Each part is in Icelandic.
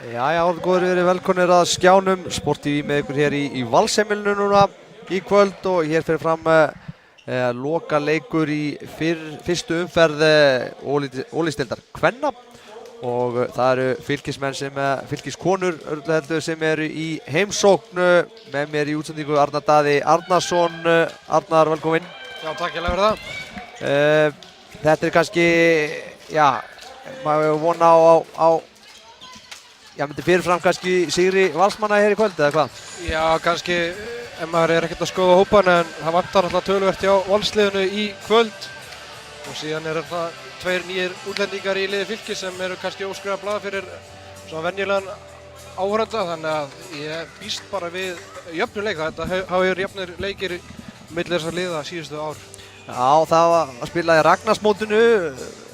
Jæja, góður verið velkonir að skjánum, Sport TV með ykkur hér í Valsheimilinu núna í kvöld og hér fyrir fram loka leikur í fyrstu umferð Ólísdeildar kvenna og það eru fylkiskonur sem eru í heimsókn. Með mér í útsendingu Arnar Daði Arnarsson. Arnar, velkomin. Já, takk fyrir það. Þetta kannski, já, maður vona á myndi fyrirfram kannski sigri Valsmanna hér í kvöld, eða hvað? Já, kannski, ef maður ekkert að skoða hópan, en það vantar alltaf töluvert hjá Valsliðinu í kvöld og síðan það 2 nýjir útlendingar í liði Fylkis sem eru kannski óskrifað blað fyrir svona venjulegan áhorfanda, þannig að ég býst bara við jöfnum leik. Þetta hafa jöfnir leikir milli þessar liða síðustu ár. Já, það var að spila í Ragnarsmótinu,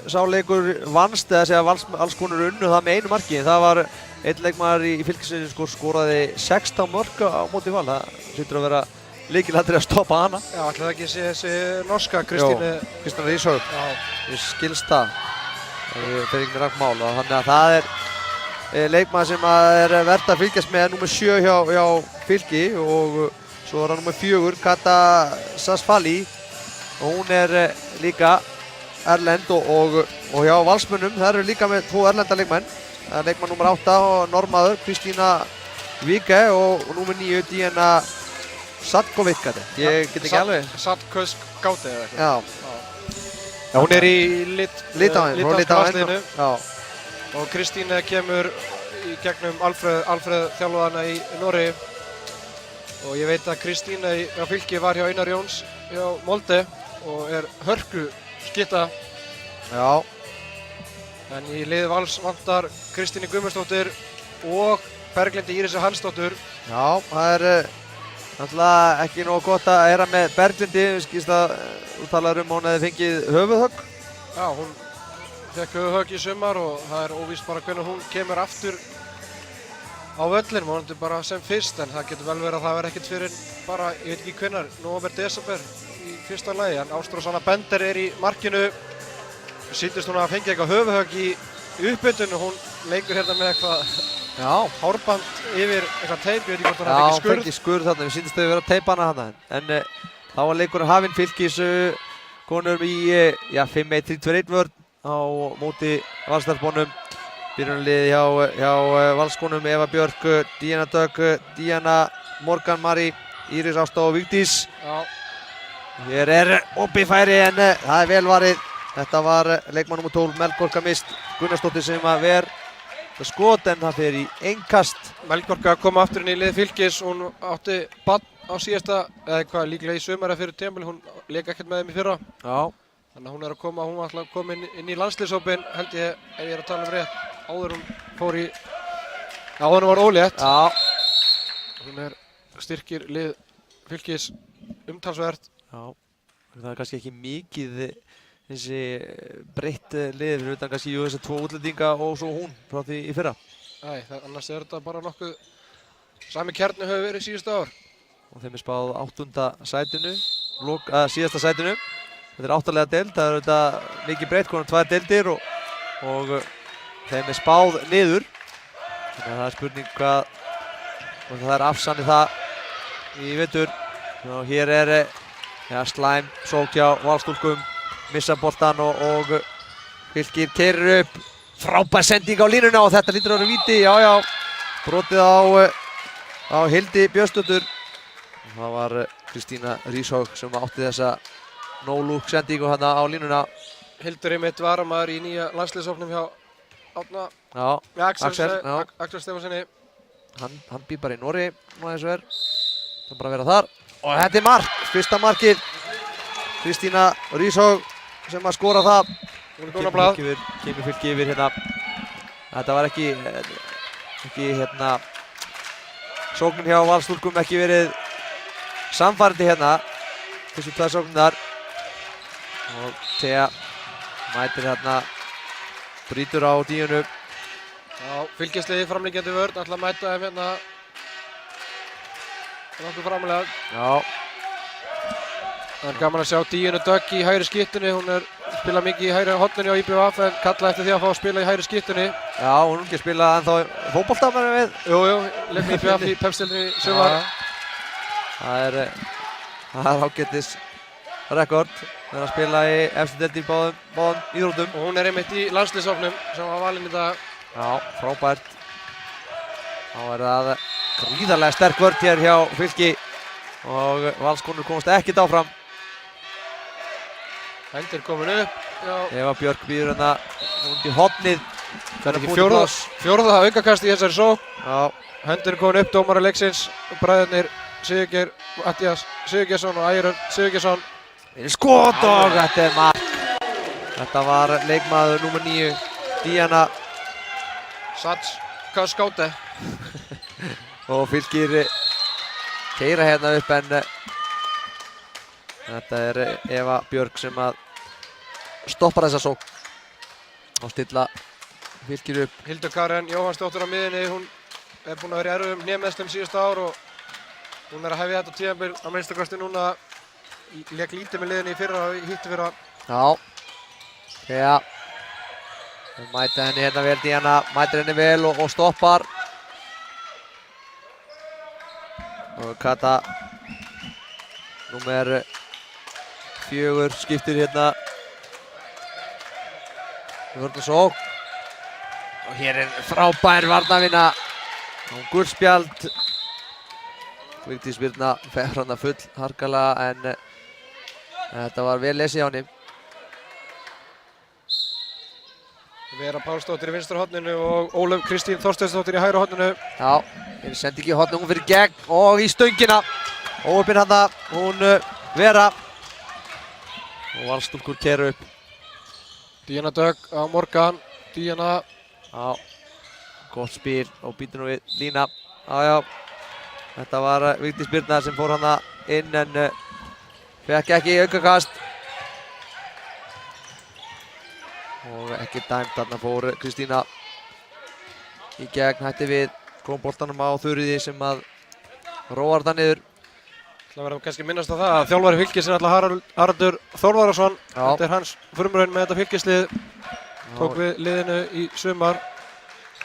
sá leikur vannst, eða segja Valskonur unnu það með 1 marki. Það var einn leikmaður í Fylkisliðinu skoraði 16 mörk á móti Val. Það hlýtur að vera lykilatriði að stoppa hana. Já, ætli það ekki sé þessi norska Kristín Ríshaug. Já. Ég skilst það. Það er ekki rangt mál. Þannig að það er leikmaður sem er verðt að fylgjast með númer 7 hjá Fylki og svo er hann númer 4, Kata Sasfali. Og hún er líka erlend og hjá Valsmönnum, það eru líka með 2 erlenda leikmenn. Það er leikmann nummer 8 og normaður, Kristína Víke og nummer 9, Diana Sadkovic. Ég get ekki alveg. Sadkovic eða eitthvað. Já. Já, hún er í Litháen landsliðinu. Og Kristína kemur í gegnum Alfreð þjálfaðana í Noregi. Og ég veit að Kristína á Fylki var hjá Einar Jóns hjá Molde og er hörku skytta. Já. En í liði Vals vantar Kristínu Guðmundsdóttir og Berglindi Írisi Hansdóttur. Já, það er náttúrulega ekki nógu gott að heyra með Berglindi. Skýrst að þú talar hún hefði fengið höfuðhögg. Já, hún fekk höfuðhögg í sumar og það er óvíst bara hvernig hún kemur aftur á völlin. Vonandi bara sem fyrst, en það getur vel verið að það verði ekkert fyrir bara, ég veit ekki hvenær, nóvember, desember í fyrsta lagi. En Ástrós Anna Bender er í markinu. Sýndist hún að fengi eitthvað höfuðhögg í uppbytun og hún leikur hérna með eitthvað hárband yfir eitthvað teip. Ég veit ekki hvort hún fengi fengi skurð þarna, við sýndist þau vera að teipa hana þarna. En þá var leikurinn hafinn. Fylkis konur í 5-1-3-2-1 vörn á móti Valsstarbónum. Byrjunarliði hjá Valskonum, Eva Björk, Díana Dögg, Díana Morgan Mari, Íris Ásta og Vigdís. Já. Hér er opið færi en það er vel varið. Þetta var leikmann nr. 12, Melkorka Mist Gunnarsdóttir sem að ver það skot en það fer í innkast. Melkorka kom aftur inn í lið Fylkis. Hún átti bann á síðasta, eða eitthvað líklega í sumara fyrir tímabili. Hún lék ekkert með þeim í fyrra. Já. Þannig að hún er að koma, hún var alltaf að koma inn í landsliðshópinn, held ég, ef ég er að tala um rétt, áður hún fór í, áður hún var ólétt. Já. Hún styrkir lið Fylkis umtalsvert. Já, það er kannski ekki mikið þessi breytt lið fyrir utan kannski þessi 2 útlendinga og svo hún frá því í fyrra. Nei, annars er þetta bara nokkuð sami kjarni hefur verið síðustu ár. Og þeim er spáð 8. sætinu, síðasta sætinu. Þetta er 8-lega deild, það er auðvitað mikið breytt, konar 2 deildir og þeim er spáð niður. Þannig að það er spurning hvort það er afsannið það í vetur. Og hér er slæm sókn hjá Valsstúlkum. Missa boltan og Fylkir keyrir upp. Frábær sending á línuna og þetta lítur að vera víti. Já, brotið á Hildi Björnsdóttur. Það var Kristína Ríshaug sem átti þessa no-look sendingu hérna á línuna. Hildur einmitt varamaður í nýja landsliðshópnum hjá Árna. Já, Axel Stefanssoni. Hann býr bara í Noregi núna eins og er. Það er bara að vera þar. Og þetta er mark, fyrsta markið. Kristína Ríshaug sem að skora það. Hún er góð á blað. Kemur Fylki yfir hérna. Þetta var ekki sóknin hjá Valsstúlkum ekki verið samfærandi hérna. Þessu 2 sóknar. Og Thea mætir hérna, brýtur á Díunu. Já, Fylkisliði framliggjandi vörn, ætla að mæta þeim hérna nokkuð framlega. Já. Það er gaman að sjá Díunu Dögg í hægri skyttunni. Hún spila mikið í hægri horninu á IBVF en kalla eftir því að fá að spila í hægri skiptunni. Já, hún er ekki að spila ennþá fótbolta með við. Jú, leik með IBVF í pepsdeildinni í sumar. Það er ágætis rekord. Það er að spila í efstu deild í báðum íþróttum. Og hún er einmitt í landsliðshópnum sem var valinn í dag. Já, frábært. Þá er það gríðarlega sterk vörn hér hjá Fylki og Valskonur komast ekkert áfram. Hendir komin upp. Já. Eva Björk býður hérna út í hornið. Það er ekki fjórða aukakast í þessari sókn. Já. Hendir komin upp, dómara leiksins. Bræðurnir Sigurgeir Matthías Sigurgeirsson og Ægir Örn Sigurgeirsson. Skot og þetta er mark. Þetta var leikmaður númer 9, Díana Skáte. Og Fylkir keyra hérna upp en þetta er Eva Björk sem að stoppar þessa sókn og stilla Fylkir upp. Hildur Karen Jóhannsdóttir á miðjunni, hún er búin að vera í erfiðum hnémeiðslum síðustu ár og hún er að hefja þetta tímabil að minnsta kosti núna. Lék lítið með liðinni í fyrra og hitti fyrra. Já. Þegar mæta henni hérna vel, Díana mætir henni vel og stoppar. Og Kata númer 4 skiptir hérna vörnarsókn. Og hér er frábær varnarvinna og gulspjald. Vigdís Birna fer hana full harkalega en þetta var vel lesið á henni. Vera Pálsdóttir í vinstra horninu og Ólöf Kristín Þorsteinsdóttir í hægra horninu. Já, þeir sendi ekki horninu, hún fyrir gegn og í stöngina. Óöppin hana, hún Vera. Og Valsstúlkur keyra upp. Díana Dögg á Morgan. Díana. Já, gott spil og býtur nú við lína. Já. Þetta var Vigdís Birna sem fór hana inn en fekk ekki aukakast. Og ekki dæmt, þarna fór Kristína í gegn, hætti við, kom boltanum á Þuríði sem að róar það niður. Það verður kannski minnast á það að þjálfari Fylkis er alltaf Haraldur Þórðarson. Þetta er hans frumraun með þetta Fylkishlið. Tók við liðinu í sumar.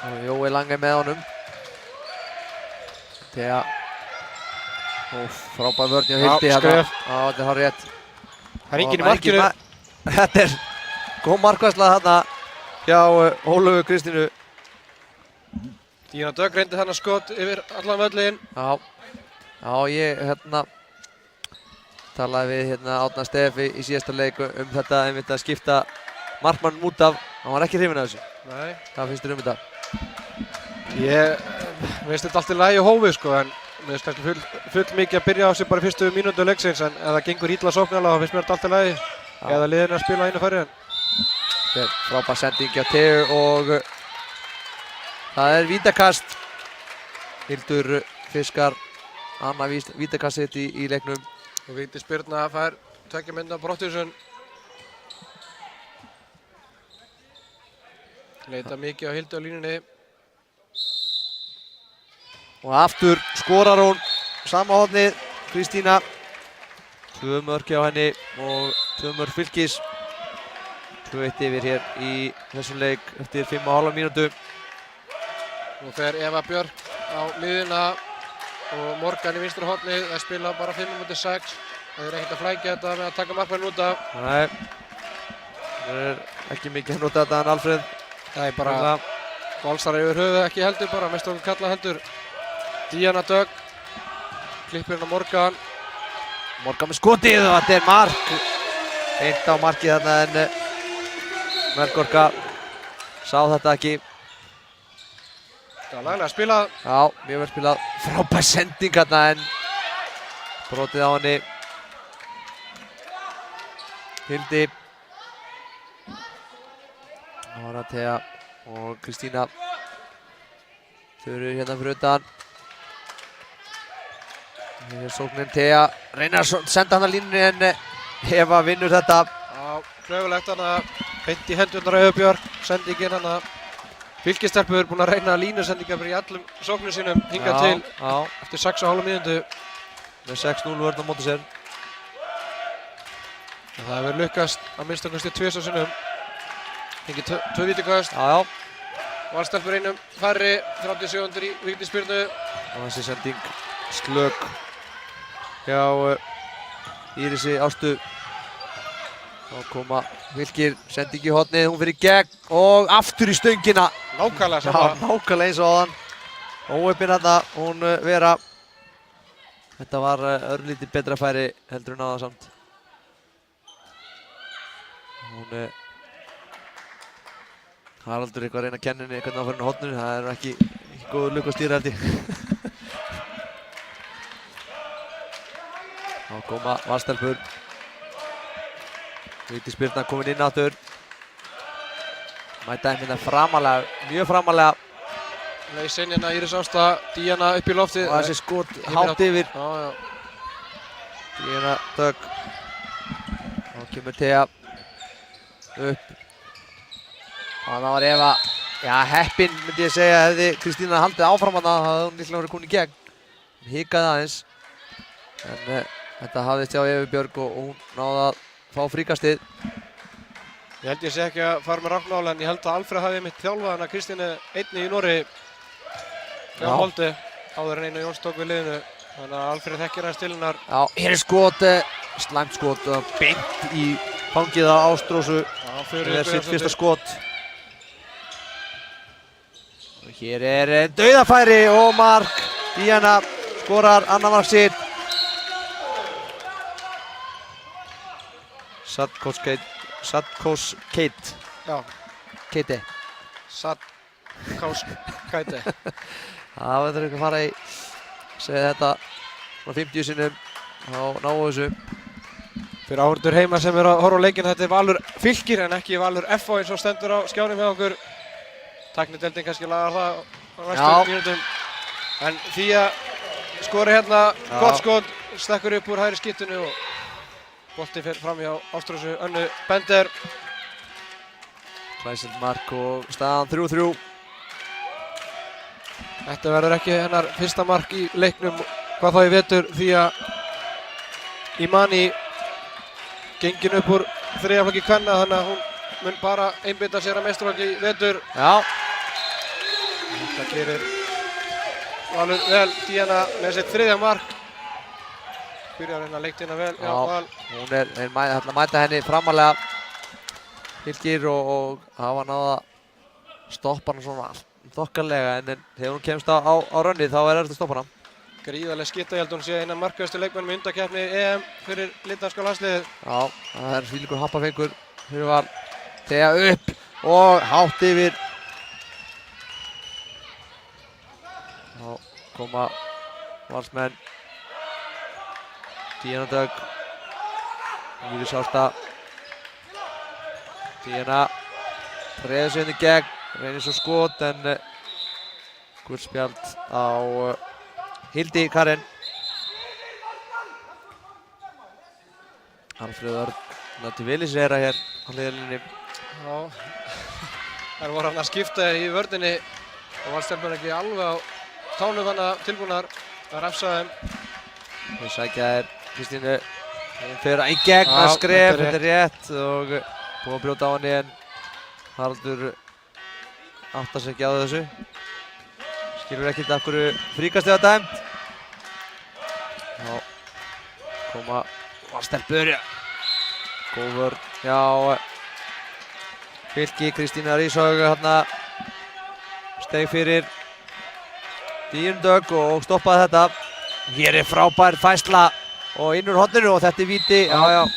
Og Jói Lange með honum. Þegar frábær vörn hjá Hildi hérna. Já, þetta er hár rétt. Það er enginn í markinu. Þetta er góð markværsla þarna hjá Ólöfu Kristínu. Díana Dögg reyndi þarna skot yfir allan völlin. Já, ég talaði við Árna Stefi í síðasta leik þetta einmitt að skipta markmannum út af. Hann var ekki hrifinn af þessu. Nei. Hvað finnst þér þetta? Ég veist þetta allt í lagi og hófið sko en mér finnst kannski full mikið að byrja á sig bara í fyrstu mínútu leiksins en ef það gengur illa sóknarlega þá finnst mér þetta allt í lagi. Eða liðinu að spila einu færri en. Þetta er frábær sending hjá Teu og það er vítakast. Hildur fiskar annað vítakast sitt í leiknum. Og Vigdís Birna fær 2 mynda brottvísun. Leita mikið á Hildi á línunni. Og aftur skorar hún sama hornið, Kristína. 2 mörk hjá henni og 2 mörk Fylkis. 2-1 yfir hér í þessum leik eftir 5,5 mínútu. Nú fer Eva Björk á miðjuna og Morgan í vinstra hornið. Það spila bara 5:6. Það er ekkert að flækja þetta með að taka markmanninn út af. Nei, það er ekki mikið að nota þetta en Alfreð. Það er bara Valsar yfir höfuð ekki heldur bara, mest okkur kalla heldur. Díana Dögg, klippir hérna Morgan. Morgan með skotið og þetta er mark. Beint á markið þarna en Melkorka sá þetta ekki. Það er laglega spilað. Já, mjög vel spilað. Frábær sending þarna en brotið á henni. Hildi. Áratea og Kristína. Þau eru hérna fyrir utan. Hér er sóknin Thea. Reynar að senda hann að línunni en Eva vinnur þetta. Já, klaufulegt hana. Beint í hendurnar á Eva Björk. Sendingin hana. Fylkistelpur búinn að reyna línusendingar í allum sóknum sínum hingað til eftir 6,5 mínútu. Með 6-0 vörn á móti sér. Það hefur lukkast að minnsta kosti 2 sinnum. Fengið 2 vítaköst. Já. Valstelpur einum færri, 37 í vítaspyrnu. Og þessi sending slök hjá Írisi Ástu. Þá koma Fylkir, sending í hornið, hún fyrir gegn og aftur í stöngina. Nákvæmlega Já, sama. nákvæmlega eins og áðan. Óheppin þarna, hún Vera. Þetta var örlítið betra færi heldur en áðan samt. Hún Haraldur eitthvað að reyna að kenna henni hvernig á fyrir horninu. Það er ekki góður lukk að stýra held ég. Þá koma Valstelpur. Vítaspyrna komin inn aftur. Mæta hérna framalega, mjög framalega. Leysinn hérna Íris Ásta, Díana upp í loftið. Og þessi skot hátt yfir. Já. Díana Dögg. Þá kemur Thea upp. Og það var Eva, já heppin myndi ég segja, hefði Kristína haldið áfram hana, það hefði hún líklega verið komin í gegn. Hún hikaði aðeins. En þetta hafðist hjá Evu Björg og hún náði að fá fríkastið. Ég held ég sé ekki að fara með rafnála en ég held að Alfreð hafi mitt þjálfað hana Kristínu einni í Noregi hjá Molde áður en Einar Jóns tók við liðinu. Þannig að Alfreð þekkir hans til hennar. Já, hér er skot, slæmt skot, beint í fangið á Ástrósu. Það er sitt fyrsta skot. Og hér er dauðafæri og mark. Díana skorar annað mark sitt. Sadkos Keite. Já. Keite. Sadkos Keite. Það verður ekki að fara í, segja þetta, svona 50 sinnum, þá náu þessu. Fyrir áhorfendur heima sem eru að horfa á leikinn, þetta er Valur Fylkir en ekki Valur FH eins og stendur á skjánum hjá okkur. Tæknideildin kannski lagar það á næstu mínútum. En Fía skori hérna, gott skot, stekkur upp úr hægri skítunni og bolti fer fram hjá Ástrósu Önnu Bender. Glæsilegt mark og staðan 3-3. Þetta verður ekki hennar fyrsta mark í leiknum, hvað þá í vetur, því að Imani gengin upp úr þriðjaflokki kvenna, þannig að hún mun bara einbeita sér að meistaraflokki í vetur. Já. Þetta gerir Valur vel, Díana með sitt 3. mark. Byrjar hérna leiktina vel. Já, hún ætla að mæta henni framalega Fylkir og hafa náða að stoppa hana svona þokkalega en þegar hún kemst á rönnið þá er þetta að stoppa hana. Gríðarleg skytta, ég held hún sé eina markahæstu leikmönnum í undankeppni EM fyrir litauiska landsliðið. Já, það er þvílíkur happafengur fyrir Val. Thea upp og hátt yfir. Þá koma Valsmenn. Díana Dögg. Íris Ásta. Díana treður sig inn í gegn. Reynir svo skot en gult spjald á Hildi Karen. Alfreð Örn láti vel í sér hér á hliðarlínunni. Já, þær voru hann að skipta í vörninni og Valstelpur ekki alveg á tánum hana tilbúnar að refsa þeim. Þau sækja þær Kristínu. Hún fer í gegn að skref, þetta er rétt og búið að brjóta á henni en Haraldur áttar sig ekki á þessu. Skilur ekkert af hverju fríkastið var dæmt. Já, koma Valstelpur. Góð vörn hjá Fylki. Kristína Ríshaug hérna steig fyrir Díana Dögg og stoppaði þetta. Hér er frábær færsla og inn úr horninu og þetta er víti. Já.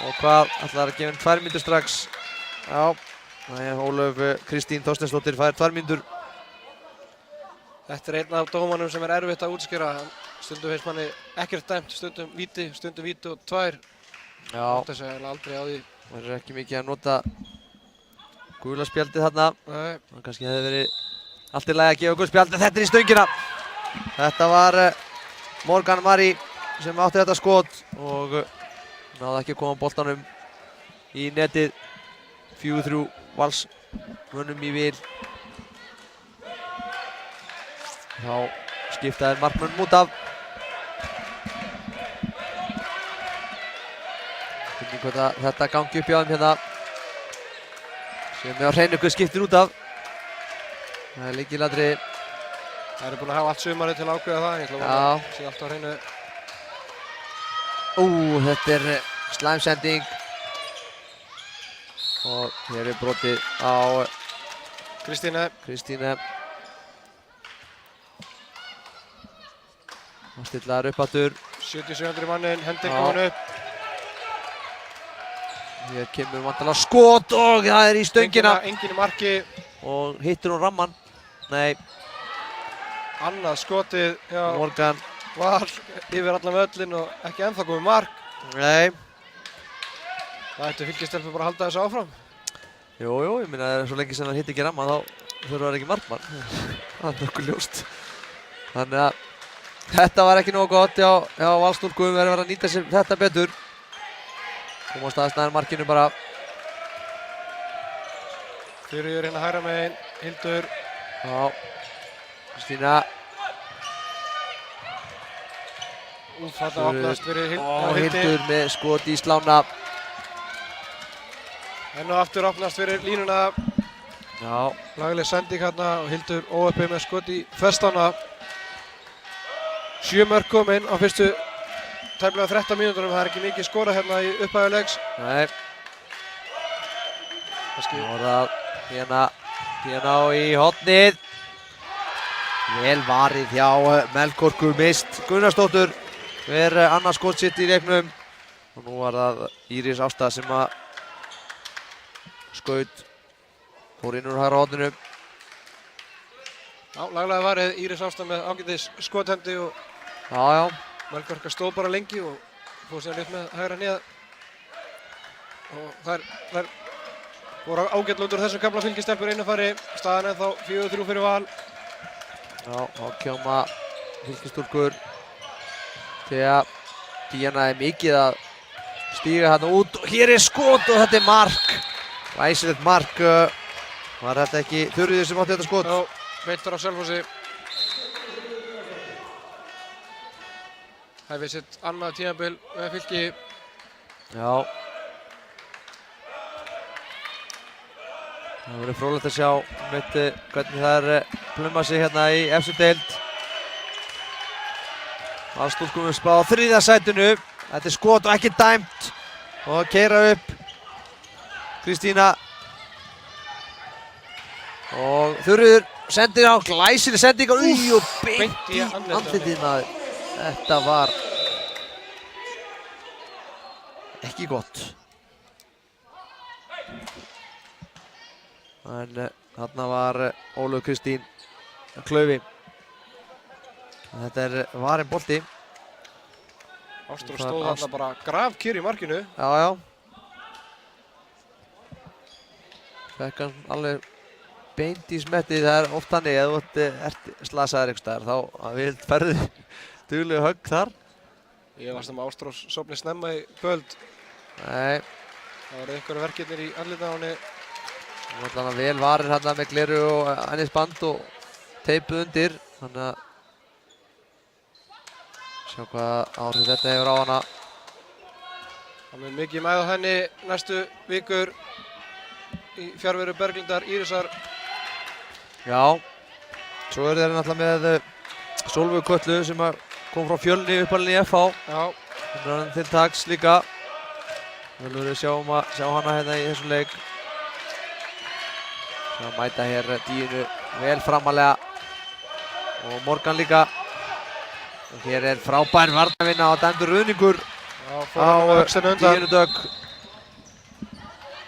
Og hvað ætlar að gefa henni 2 mínútur strax. Já. Ólöf Kristín Þorsteinsdóttir fær 2 mínútur. Þetta er einn af dómanum sem er erfitt að útskýra. Stundum finnst manni ekkert dæmt, stundum víti og 2. Já. Átti sig eiginlega aldrei á því. Það er ekki mikið að nota gula spjaldið þarna. Nei. Það kannski hefði verið allt í lagi að gefa gula spjaldið. Þetta er í stöngina. Þetta var Morgan Marie sem átti þetta skot og náði ekki að koma boltanum í netið. 4-3 Valsmönnum í vil. Þá skiptaði markmönnum út af. Spurning hvort þetta gangi upp hjá þeim hérna. Sem við á hreinu hvað skiptir út af. Það er lykilatriði. Það eru búin að hafa allt sumarið til að ákveða það. Ég ætla að Já. sé allt á hreinu. Þetta er slæmsending. Og hér er brotið á Kristíne. Kristíne. Hann stillaður upp aftur. 77 mannin, hending komin upp. Hér kemur vantanlega skot og það er í stöngina. Enginn í marki. Og hittur hún ramman. Nei, Annað skotið hjá Morgan. Val yfir allan völlinn og ekki ennþá komið mark. Nei. Það ættu Fylkistelpur bara að halda þessu áfram. Jú, ég meina það er svo lengi sem það hitti ekki ramman þá þurfa það ekki markmann. Það er nokkuð ljóst. Þannig að þetta var ekki nógu gott hjá Valsstúlkum. Við erum verið að nýta sér þetta betur. Komast aðeins nær markinu bara. Þuríður hérna hægra megin, Hildur. Já. Kristína. Þarna opnast fyrir Hildi. Hildur með skot í slána. Enn og aftur opnast fyrir línuna. Já. Lagleg sending hérna og Hildur óöppið með skot í þverstána. 7 mörk komin á fyrstu tæplega 13 mínútunum. Það er ekki mikið skorað hérna í upphæðu leiks. Nei. Nú er það Píaná í hornið. Vel varið hjá Melkorku Mist Gunnarsdóttur. Hver annað skot sitt í leiknum. Og nú var það Íris Ásta sem að skaut. Fór inn úr hægra horninu. Já, laglega varið Íris Ásta með ágætis skothendi og Já. Melkorka stóð bara lengi og fór síðan upp með hægra hnéð. Og þær voru ágætlega út úr þessum kafla Fylkistelpur einu fari. Staðan ennþá 4-3 fyrir Val. Já, þá kjóma Fylkistúlkur. Þegar Díana er mikið að stíga hérna út. Og hér er skot og þetta er mark. Glæsilegt mark. Var þetta ekki Þuríður sem átti þetta skot? Já, beittur á Selfossi. Hefði sitt annað tímabil með Fylki. Já. Það verður fróðlegt að sjá hvernig það er pluma sig hérna í efstu deild. Valsstúlkum við spá á 3. sætinu. Þetta er skot og ekki dæmt. Og keyra upp Kristína. Og Þuríður sendir á glæsileg sending og beint í andlitið maður. Þetta var ekki gott. En þarna var Ólöf Kristín klaufi. Þetta er varinn bolti. Ástrós stóð þarna bara grafkyrr í markinu. Já. Fekk hann alveg beint í smettið. Það er oft þannig að þú ert slasaður einhvers staðar þá vilt ferðu duglegu högg þar. Ég varst að Ástrós sofni snemma í kvöld. Nei. Það voru einhverju verkirnir í andlitinu á henni. Nú ætla hann að vel varir hérna með gleru og ennisband og teipuð undir. Þannig að sjá hvað áhrif þetta hefur á hana. Það mun mikið með á henni næstu vikur í fjarveru Berglindar Írisar. Já. Svo eru þeir náttúrulega með Sólveigu Kötlu sem kom frá Fjölni uppalinni í FH. Já. Hún er hann til taks líka. Við viljum sjá hana hérna í þessum leik. Sjá mæta hér Díunu vel framalega. Og Morgan líka. Og hér er frábær varnarvinna og dæmdur ruðningur á Díunu Dögg.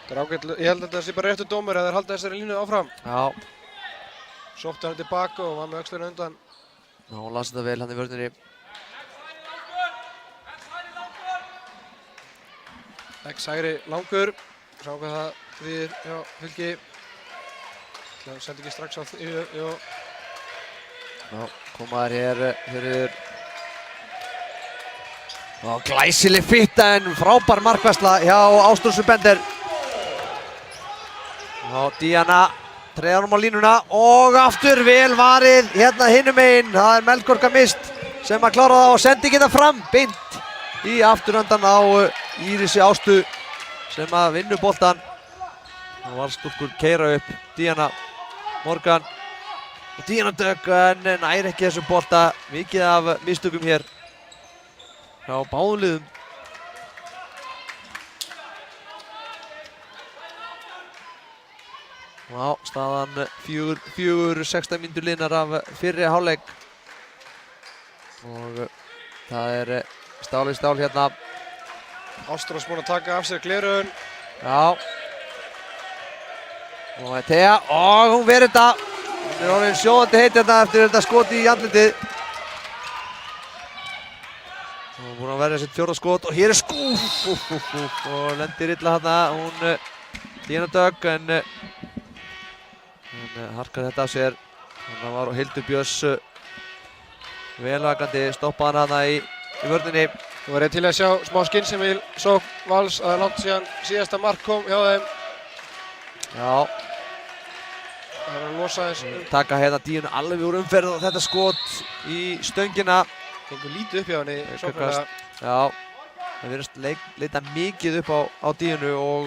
Það er ágætlega, ég held að það sé bara réttur dómur að þeir halda þessari línu áfram. Já. Sótti hann tilbaka og var með öxlina undan. Já, hún las þetta vel hann í vörninni. Hægri langur. Sjáum hvað það þýðir hjá Fylki. Það sendi ekki strax á því. Já, komaður hér fyrir. Og glæsileg fitta en frábær markværsla hjá Ástrósu Bender. Og Díana treður honum á línuna og aftur vel varið hérna hinum megin. Það er Melkorka Mist sem að klára það og sendi ekki það fram beint í afturöndan á Írisi Ástu. sem að vinnu boltan. Og Valsstúlkur keyra upp Díana Morgan. Og Díana Dögg nær ekki þessum bolta. Mikið af mistökum hér hjá báðum liðum. Já, staðan 4-16 mínútur liðnar af fyrri hálfleik. Og það stál í stál hérna. Ástrós búinn að taka af sér gleraugun. Já. Og Thea, og hún verður þetta. Hún orðin sjóðandi heit hérna eftir þetta skoti í andlitið. Hún er búin að verja sitt fjórða skot og hér skúf. Og lendir illa hérna. Hún Díana Dögg en harkar þetta af sér. Þannig var Hildur Björns velvakandi, stoppaði hann hana í vörninni. Nú var ég til að sjá smá skynsemi sókn Vals að langt síðan síðasta mark kom hjá þeim. Já. Það var að losa þess. Taka hérna Díunu alveg úr umferð og þetta skot í stöngina. Gengur lítið upp hjá henni sóknarlega. Já. Það virðist leita mikið upp á Díunu og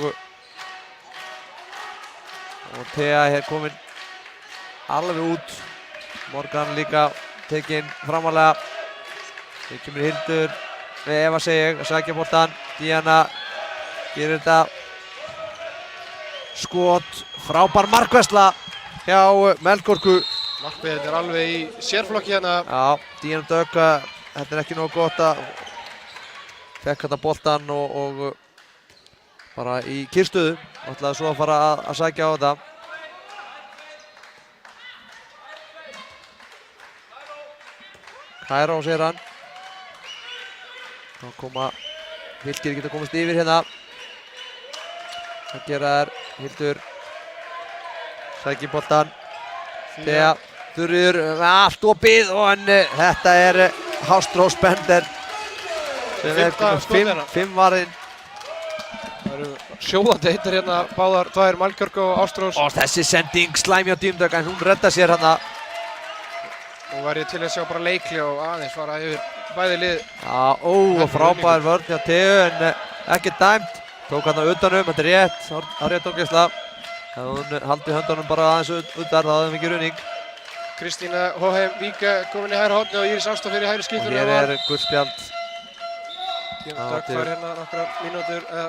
Thea hér komin alveg út. Morgan líka tekinn framarlega. Hér kemur Hildur, Eva segi ég, að sækja boltan. Díana gerir þetta. Skot, frábær markværsla hjá Melkorku. Markmiðin alveg í sérflokki hérna. Já, Díana Dögg, þetta ekki nógu gott að fekk þetta boltan og bara í kyrrstöðu. Ætlaði svo að fara að sækja á þetta. Kæró segir hann. Þá koma Fylkir geta komast yfir hérna. Það gera þær Hildur. Sækir boltan. Thea, Þuríður, allt opið og þetta Ástrós Bender sem komið 5 varinn. Það eru sjóðandi heitar hérna báðar tvær, Melkorku og Ástrós. Og þessi sending slæmi á Díunu Dögg en hún reddar sér hérna. Nú var ég til að sjá bara leikli og aðeins fara yfir bæði lið. Já, og frábær vörn hjá Theu en ekki dæmt. Tók hann utanum, þetta rétt, það er rétt dómgæsla. Ef hún haldi höndunum bara aðeins utar, þá hefði mikið running. Kristína Hóheim Víke komin í hægra horni og Íris Ásta fyrir hægri skiptur. Og hér gult spjald. Díana Dögg fær hérna nokkrar mínútur eða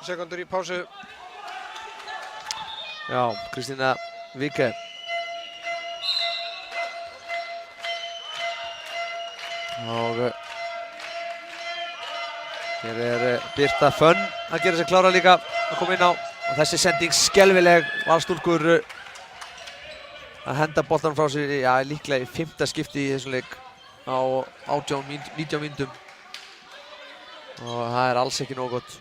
sekundur í pásu. Já, Kristína Víke. Og hér Birta Fönn að gera sig klára líka að koma inn á. Og þessi sending skelfileg, Valsstúlkur að henda boltanum frá sér, já, líklega í 5. skipti í þessum leik á 19 mínútum. Og það alls ekki nógu gott.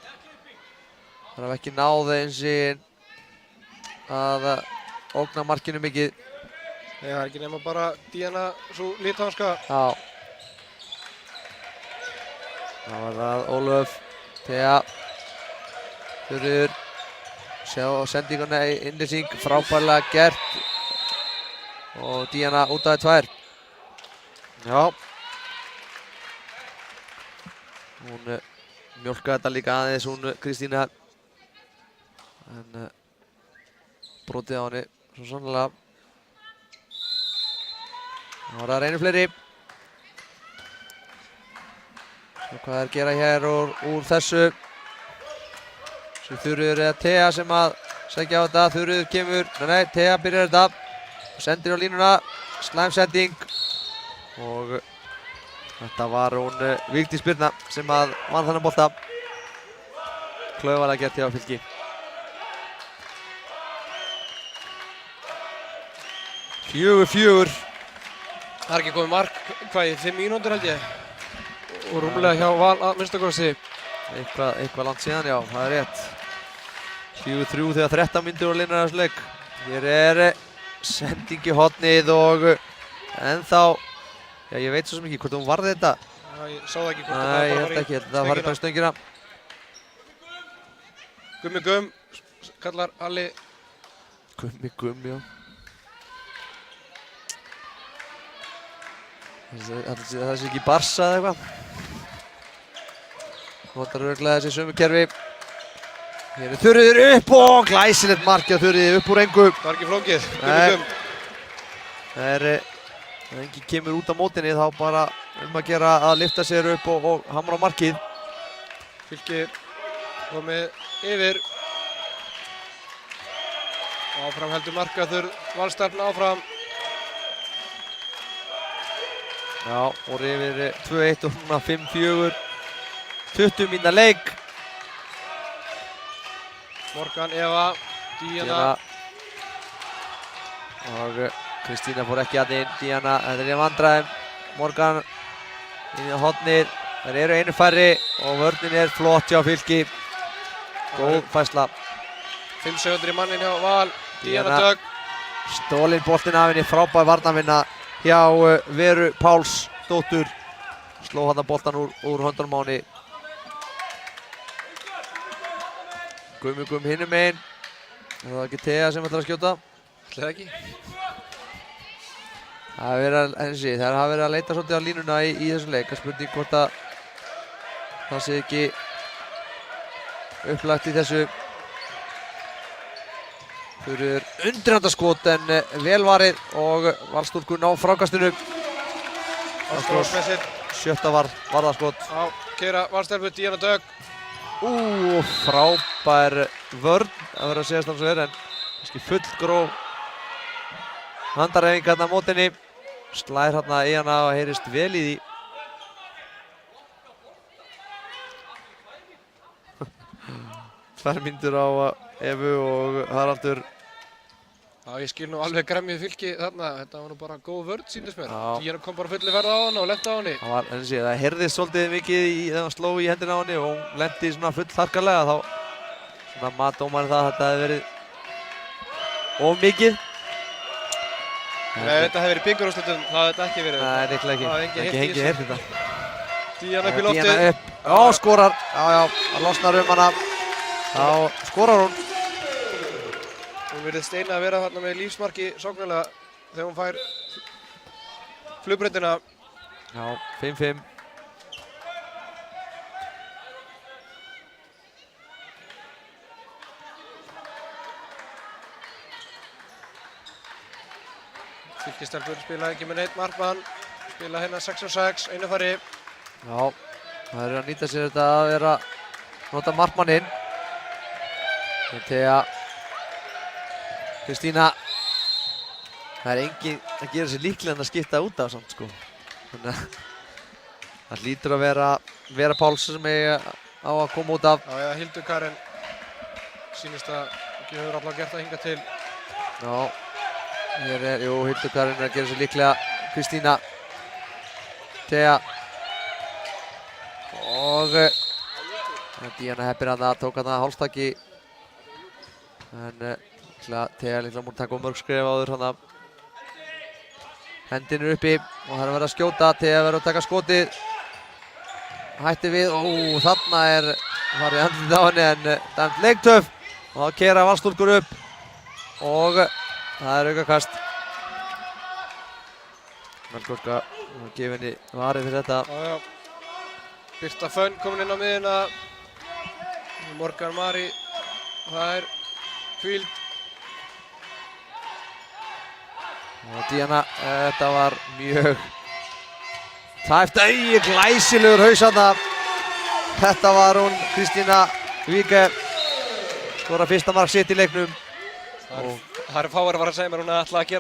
Það hafa ekki náð eins að ógna markinu mikið. Nei, það ekki nema bara Díana svo litháska. Já. Það var það Ólöf, Thea, Þuríður, sjá sendinguna í innlýsing, frábærlega gert og Díana út af 2. Já. Hún mjólkaði þetta líka aðeins, hún Kristína, en brotið á henni svo sannlega. Það var það reynir fleiri. Hvað gera hér úr þessu. Svo Þuríður eða Thea sem að sækja á þetta. Þuríður kemur, nei, Thea byrjar þetta. Sendir á línuna, slæmsending. Og þetta var hún Vigdís Birna sem að vann þennan bolta. Klaufalega gert hjá Fylki. 4-4. Það ekki komið mark, hvað í 5 mínútur held ég. Og rúmlega hjá Val að minnstakosti. Eitthvað langt síðan, já, það er rétt. 4-3 þegar 13 mínútur á liðnar þessu leik. Hér sending í hornið og ennþá, já, ég veit svo sem ekki hvort hún varði þetta. Já, ég sá það ekki hvort Nei, ég held ekki, þetta var bara í stöngina. Gummi, kallar Alli. Gummi, já. Það sé ekki Barsa eða eitthvað. Notar örugglega þessi sömu kerfi. Hér er Þuríður upp og glæsilegt mark hjá Þuríði upp úr engu. Það var ekki flókið. Það enginn kemur út á mótinni þá bara að gera að lyfta sér upp og hamra á markið. Fylkir komið yfir. Áfram heldur markaður Valstelpna áfram. Já, og yfir 2-1 og núna 5-4. 20 mínútna leik. Morgan, Eva, Díana. Og Kristína fór ekki að inn. Díana, þetta í vandræðum. Morgan inn í hornið. Þær eru einu færri og vörnin flott hjá Fylki. Góð færsla. 5 sekúndur í mannin hjá Val. Díana Dögg. Stólinn boltinn af henni, frábær varnarvinna hjá Veru Pálsdóttur. Sló hann boltan úr höndunum á henni. Gummi hinum megin. Það var ekki Thea sem ætlar að skjóta. Ætli það ekki? Það hafa verið að leita svolítið á línuna í þessum leik. Það er spurning hvort að það sé ekki upplagt í þessu. Þurfur undirhandaskot en vel varið og Valsstúlkur ná frákastinu. Valsstúlkur með sér. 7. varðarskot. Á keyra Valstelpu, Díana Dögg. Frábær vörn að vera að segjast hans verið en kannski fullgróf handarhefing hérna á mótinni. Slær hérna í hana og heyrist vel í því. 2 mínútur á Evu og Haraldur. Já, ég skil nú alveg gremmið Fylki þarna. Þetta var nú bara góð vörn sýndist mér. Já. Díana kom bara fulli ferð á hana og lenti á henni. Það heyrðist svolítið mikið þegar hann sló í hendina á henni og hún lenti svona full harkalega. Þá svona mat dómarinn það að þetta hefði verið of mikið. Nei, þetta hefði verið bingurúrslitum, það hefði þetta ekki verið. Nei, líklega ekki. Það hefði Ekki hengið heyrt þetta. Díana upp í loftið. Díana upp. Já, skorar. Já, það losnar hana. Þá skorar hún. Hún virðist eina að vera þarna með lífsmarki sóknarlega þegar hún fær flugbrautina. Já, 5-5. Fylkistelpur spila ekki með neitt markmann. Spila hérna 6-6, einu fari. Já, það eru að nýta sér þetta að vera nota markmanninn. Thea. Kristína. Það er enginn að gera sér líklega en að skipta út af samt sko. Þannig að það hlýtur að vera Páls sem á að koma út af. Já, eða Hildur Karen sýnist að ekki hefur allavega gert það hingað til. Já, Hildur Karen að gera sér líklega. Kristína. Thea. Og Díana heppir hann að tók hann að hálstaki. En Thea líklega múin að taka mörg skref áður hann að hendin uppi og það er að vera að skjóta. Thea verður að taka skotið. Hætti við. Þarna farið andlitið á henni en dæmt leiktöf. Og þá keyra Valsstúlkur upp. Og það er aukakast. Melkorka gefur henni varið fyrir þetta. Já. Birta Fönn komin inn á miðjuna. Morgan Mari. Það er hvíld. Og Díana, þetta var mjög tæft. Glæsilegur haus þarna. Þetta var hún Kristína Víke. Skora fyrsta mark sitt í leiknum. Það er fáir að fara að segja mér hún að ætla að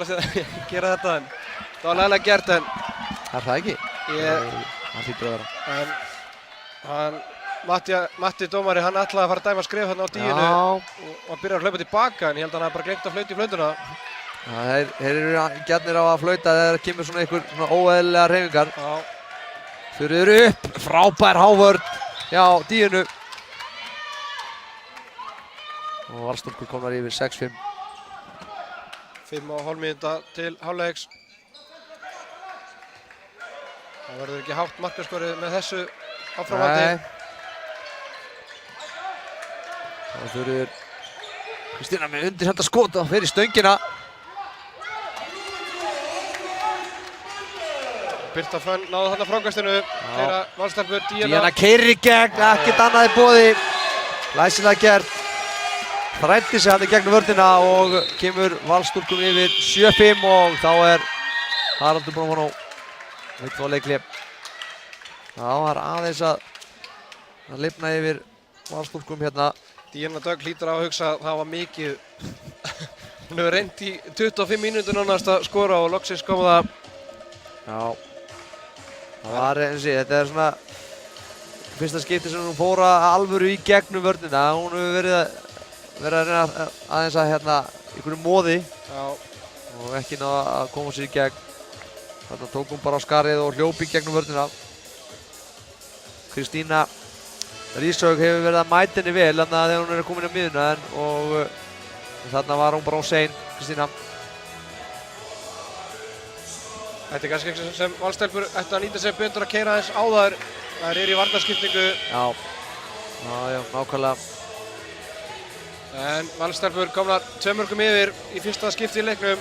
gera þetta en það var leiðilega gert en Er það ekki? Það hlýtur að vera. Matti dómari, hann ætlaði að fara að dæma skref þarna á Díunu og byrja að hlaupa tilbaka en ég held að hann hafi bara gleymt að flauta í flautuna. Þeir eru gjarnir á að flauta þegar það kemur svona einhver óeðlilegar hreyfingar. Þurriður upp, frábær hávörn hjá Díunu. Og Valsstúlkur komnar yfir 6-5. 5,5 mínúta til hálfleiks. Það verður ekki hátt markaskorið með þessu áframhaldi. Það þurriður Kristína með undirhanda skot og fer í stöngina. Birta Fönn náði þarna frákastinu. Keyra Valstelpur, Díana keyrir í gegn, ekkert annað í boði. Glæsilega gert. þræddi sig hann í gegnum vörnina og kemur Valsstúlkum yfir 7-5 og þá Haraldur búinn að vill fá leikli. Það var aðeins að lifna yfir Valsstúlkum hérna. Díana Dögg hlýtur að hugsa að það var mikið. Hún hefur reynt í 25 mínútur nánast að skora og loksins kom það. Já, það var eins og þetta svona fyrsta skipti sem hún fór alvöru í gegnum vörnina. Hún hefur verið að reyna aðeins að einhverju móði. Já. Og ekki náða að koma sér í gegn. Þarna tók hún bara á skarið og hljóp í gegnum vörnina. Kristína Ríshaug hefur verið að mæta henni vel þarna þegar hún komin á miðjuna og þarna var hún bara á sein, Kristína. Þetta kannski eitthvað sem Valstelpur ættu að nýta sér betur að keyra aðeins á þær. Þær eru í varnarskiptingu. Já, nákvæmlega. En Valstelpur komnar 2 mörkum yfir í fyrsta skipti í leiknum.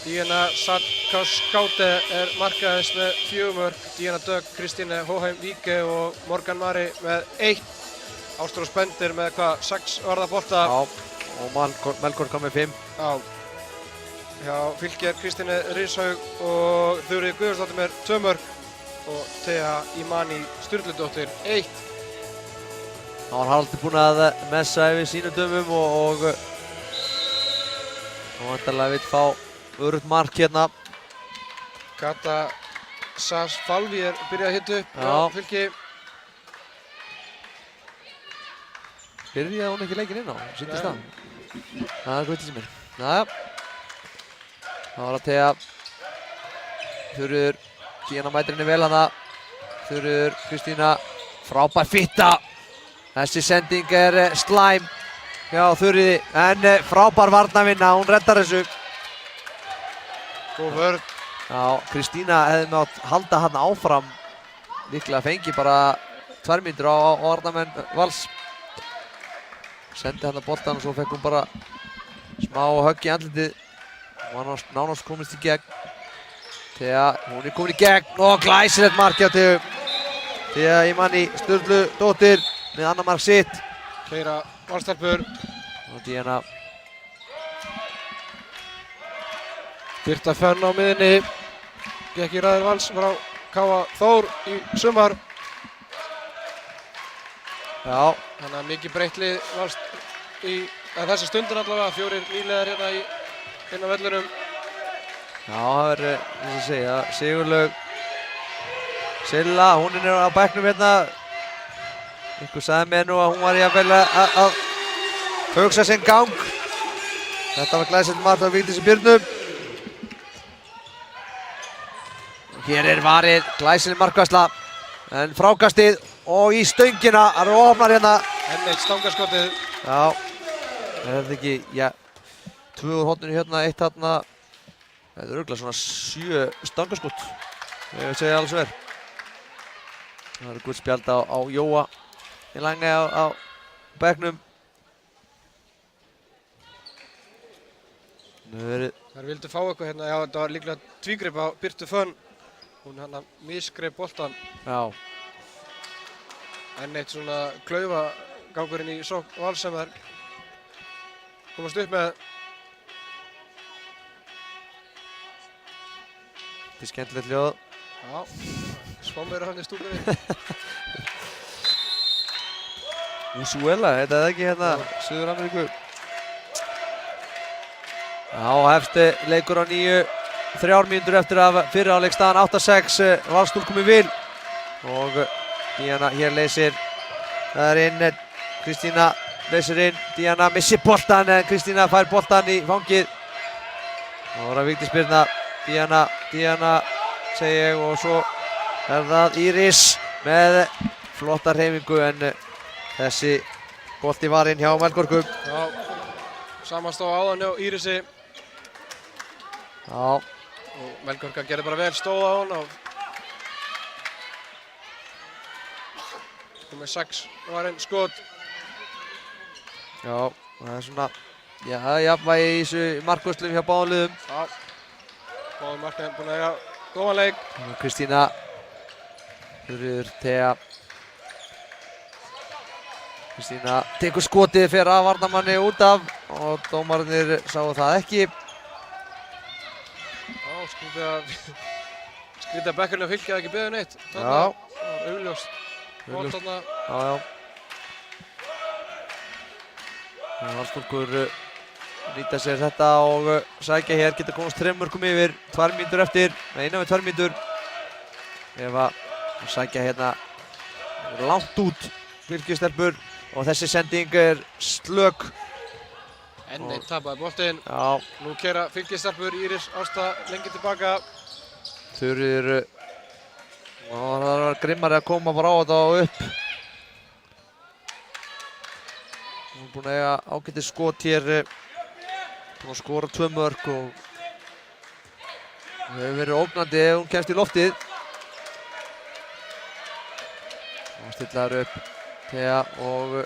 Díana Skáte markaðist með 4 mörk. Díana Dögg, Kristine Hóheim Víke og Morgan Mari með 1. Ástrós Bendir með 6 varða bolta. Já, og Melkor kom með 5. Já. Hjá Fylkir Kristine Ríshaug og Þuríður Guðjónsdóttir með 2 mörk og Thea Imani Sturludóttir 1. Það var Haraldur búinn að messa yfir sínum dömum og vantarlega vill fá örugt mark hérna. Kata Sas Falvi byrjað að hita upp hjá Fylki. Byrjaði hún ekki leikinn inn á, sýndist það. Það er guttið sem er. Jæja. Það var að Thea. Þuríður, Díana mætir henni vel hana. Þuríður, Kristína, frábær fitta. Þessi sending slæm hjá Þuríði, en frábær varnarvinna, hún reddar þessu. Góð vörn. Já, Kristína hefði mátt halda hann áfram. Líklega fengi bara 2 mínútur á varnarmenn Vals. Sendi hann að boltan og svo fekk hún bara smá högg í andlitið. Hún var nánast komist í gegn. Thea, hún er komin í gegn og glæsilegt mark hjá Theu. Thea Imani Sturludóttir með annað mark sitt. Keyra Valstelpur. Og Díana. Birta Fönn á miðinni. Gekk í ræðir Vals frá K.A. Þór í sumar. Já. Þannig að mikið breytt lið Vals í þessa stundin allavega. 4 nýliðar hérna inn á vellinum. Já, það er, eins og segja, Sigurlaug Silla, hún er á bekknum hérna. Einhver sagði mér nú að hún var jafnvel að hugsa sinn gang. Þetta var glæsilegt mark af Vigdísi Birnu. Hér er varið, glæsileg markvarsla. En frákastið og í stöngina, það eru ofnar hérna. Enn eitt stangarskotið. Já, er þetta ekki, já, 2 úr horninu hérna, 1 þarna. Það er örugglega svona 7 stangarskot. Ég segja alveg svo er. Það er gutt spjald á Jóa í Lange á bekknum. Þær vildu fá eitthvað hérna, já þetta var líklega tvígrip á Birtu Fönn. Hún hann misgreip boltan. Já. Enn eitt svona klaufagangurinn í sókn Vals sem þær komast upp með. Þetta er skemmtilegt ljóð. Já, Svámur hann í stúkunni. Úsuela, þetta er ekki hérna, Suður Ameríku. Já, hefst leikur á 9, 3 mínútur eftir af fyrri hálfleik, staðan 8-6, Valsstúlkum í vil. Og Díana hér leysir, það er inn, Kristína leysir inn, Díana missir boltan en Kristína fær boltan í fangið. Og það er Vigdís Birna, Díana segi ég og svo er það Íris með flotta hreyfingu en þessi bolti var inn hjá Melkorku. Já, samanstóð áðan hjá Írisi. Já. Og Melkorka gerði bara vel, stóð á hann og með 6 var einn skot. Já, það er svona, já, jafnvægi í þessu markvörslum hjá báðum liðum. Já, báðum markmenn búin að eiga góðan leik. Kristína, Þuríður, Thea. Kristína tekur skotið fyrir að varnarmanni út af og dómararnir sáu það ekki. Já, skrítið að bekkurinn fylgja ekki beðið neitt. Já. Það var augljóst. Þarna. Já. Valsstúlkur nýta sér þetta og sækja hér, geta komast 3 mörkum yfir, 2 mínútur eftir, innan við 2 mínútur. Ef að sækja hérna langt út Fylkistelpur og þessi sending slök. Enn einn tapaði boltinn. Já. Nú keyra Fylkistelpur Íris Ásta lengi tilbaka. Þurrir og það var grimmari að koma bara á þetta og upp. Hún er búin að eiga ágætis skot hér, búin að skora 2 mörk og það hefur verið ógnandi ef hún kemst í loftið. Og stillar upp Thea og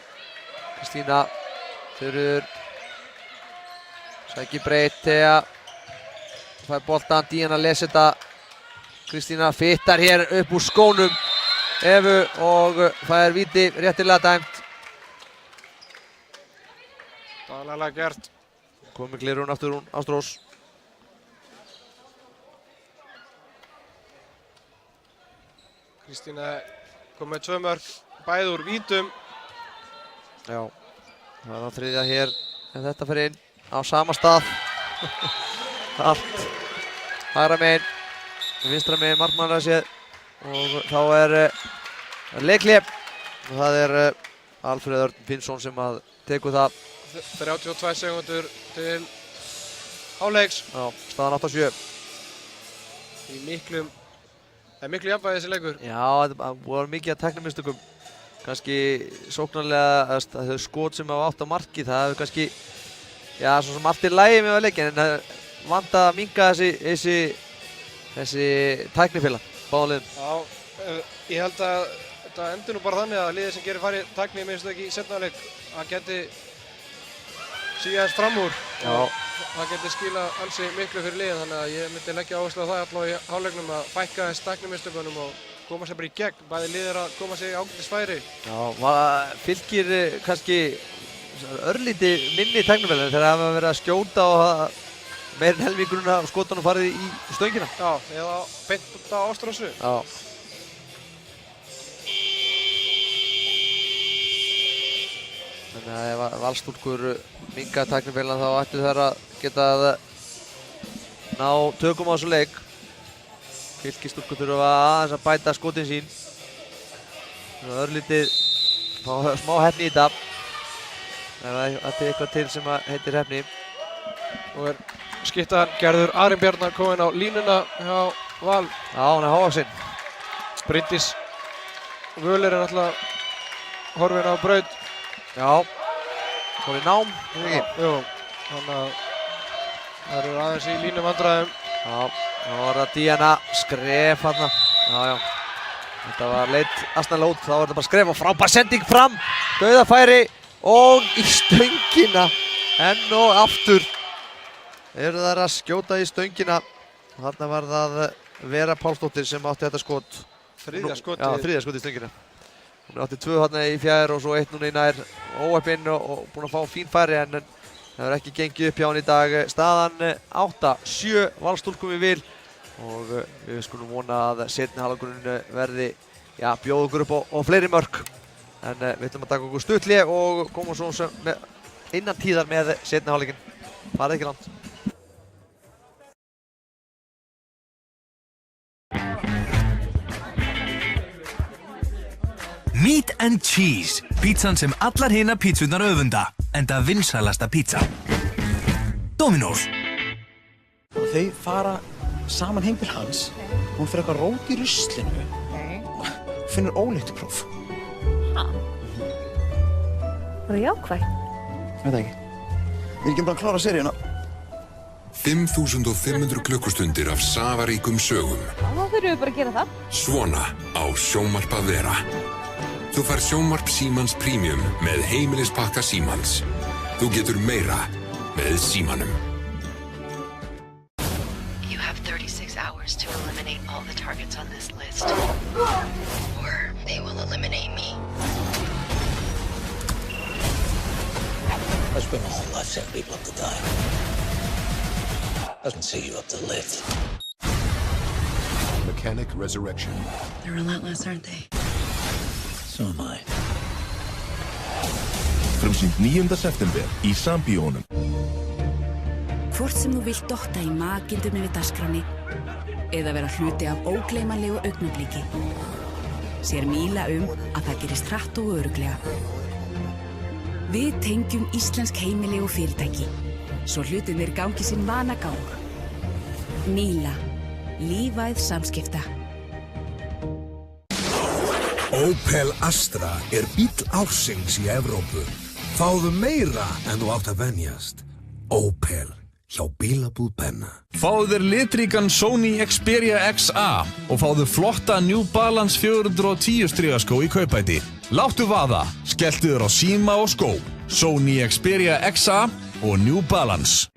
Kristína. Þurrir sækir breytt, Thea fær boltan, Díana les þetta. Kristína fittar hér upp úr skónum Evu og fær víti réttilega dæmt. Daglega gert. Komið glirun aftur hún Ástrós. Kristína kom með 2 mörk, bæði úr vítum. Já, það er á 3. hér en þetta fer inn á sama stað. Allt hægra megin, vinstra megin markmannlega séð og þá er leikhlé og það er Alfreð Örn Finnsson sem að tekur það. 32 sekúndur til hálfleiks. Já, staðan 8-7. Það er miklu jafnvægi þessi leikur. Já, það voru mikið að tæknimistökum. Kannski sóknarlega þau skot sem hafa átt á marki, það hefur kannski, já, svo sem allt í lagi með að leikja, en það vant að minnka þessi tæknifélag, báðum liðum. Já, ég held að þetta endur nú bara þannig að liðið sem gerir farið tækni minnst ekki í seinna leik, það geti síðast fram úr. Já. Það geti skila ansi miklu fyrir liðið, þannig að ég myndi leggja áherslu á það allavega í hálfleiknum að fækka þess tæknimistökunum og koma sér bara í gegn. Bæði liðir að koma sér í ágætis færi. Já, Fylkir kannski örlítið minni tæknifélag þegar það hafa verið að skjóta og meirinn helmingurinn af skotunum farið í stöngina. Já, eða beint á Ástrósu. Já. Þannig að ef Valsstúlkur minnka tæknifélag þá ættu þær að geta að ná tökum á þessu leik. Fylkistúlkur þurfa aðeins að bæta skotin sín. Örlítið, fá smá heppni í þetta. Ef það er eitthvað til sem heitir heppni. Og er skyttan Gerður Arinbjarnar komin á línuna hjá Val. Já, hún er hávaxinn. Bryndís Völer er náttúrulega horfin á braut. Já, hún er nám, ekki? Jú, þannig að það eru aðeins í línu vandræðum. Já, þá var það Díana skref þarna. Já. Þetta var leit asnalega út, þá var þetta bara skref og frábær sending fram. Dauðafæri og í stöngina. Enn og aftur eru þær að skjóta í stöngina. Þarna var það Vera Pálsdóttir sem átti þetta skot. Þriðja skotið. Já, þriðja skotið í stöngina. Hún átti 2 þarna í fjær og svo 1 núna í nær óheppinn og búinn að fá fín færi en það hefur ekki gengið upp hjá hann í dag. Staðan 8-7 Valsstúlkum í vil og við skulum vona að seinni hálfleikurinn verði, já, bjóða okkur upp á fleiri mörk. En við ætlum að taka okkur stutt hlé og koma svo innan tíðar með seinni hálfleikinn. Farið ekki langt. Meat and Cheese, pítsan sem allar hina pítsurnar öfunda, enda vinsælasta pítsa. Dominos. Og þau fara saman heim til hans, hún fyrir eitthvað rót í ruslinu og finnur óléttupróf. Ha? Var það jákvætt? Veit það ekki. Við erum ekki bara að klára seríuna. 5500 klukkustundir af safaríkum sögum. Þá þurfum við bara að gera það. Svona á Sjónvarp að vera. Þú fær Sjónvarp Símans Premium með heimilispakka Símans. Þú getur meira með Símanum. You have 36 hours to eliminate all the targets on this list. Or they will eliminate me. I spent my whole life setting people up to die. Doesn't set you up to live. Mechanic Resurrection. They're relentless, aren't they? So am I. Frumsýnd 9. september í Sambíónum. Hvort sem þú vilt dotta í makindum yfir dagskráni eða vera hluti af ógleymanlegu augnabliki, sér Míla að það gerist hratt og örugglega. Við tengjum íslensk heimili og fyrirtæki, svo hlutirnir gangi sinn vanagang. Míla, lífæð samskipta. Opel Astra bíll ársins í Evrópu. Fáðu meira en þú átt að venjast. Opel, hjá bílabúð Benna. Fáðu þér litríkan Sony Xperia XA og fáðu flotta New Balance 410 strigaskó í kaupæti. Láttu vaða, skelltu þér á síma og skó. Sony Xperia XA og New Balance.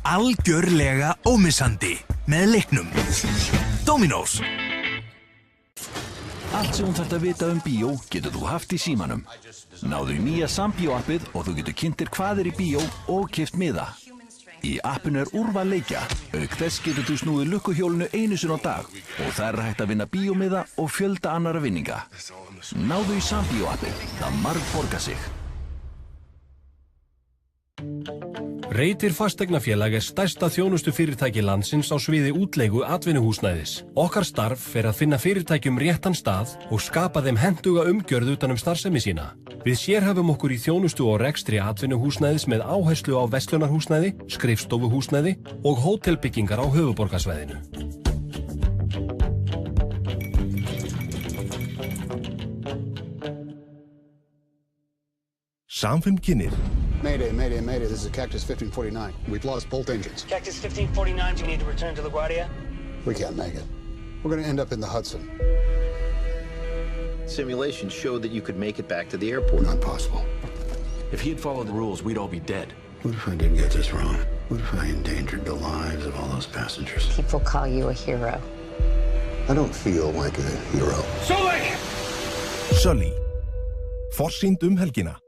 Algjörlega ómissandi með leiknum. Dominos. Allt sem hún þarft að vita bíó getur þú haft í símanum. Náðu í nýja Sambíó-appið og þú getur kynntir hvað í bíó og keypt miða. Í appinu úrval leikja. Auk þess getur þú snúið lukkuhjólinu einu sinni á dag og það hægt að vinna bíómiða og fjölda annara vinninga. Náðu í Sambíó-appið. Það margborgar sig. Reytir fasteignafélag stærsta þjónustufyrirtæki landsins á sviði útleigu atvinnuhúsnæðis. Okkar starf að finna fyrirtækjum réttan stað og skapa þeim hentuga umgjörð utan starfsemi sína. Við sérhæfum okkur í þjónustu og rekstri atvinnuhúsnæðis með áherslu á verslunarhúsnæði, skrifstofuhúsnæði og hótelbyggingar á höfuðborgarsvæðinu. Samfinn kynir. Mayday, mayday, mayday. This is Cactus 1549. We've lost both engines. Cactus 1549, do you need to return to LaGuardia? We can't make it. We're going to end up in the Hudson. Simulations showed that you could make it back to the airport. Not possible. If he had followed the rules, we'd all be dead. What if I did get this wrong? What if I endangered the lives of all those passengers? People call you a hero. I don't feel like a hero. Sully! Sully. Forsýnd helgina.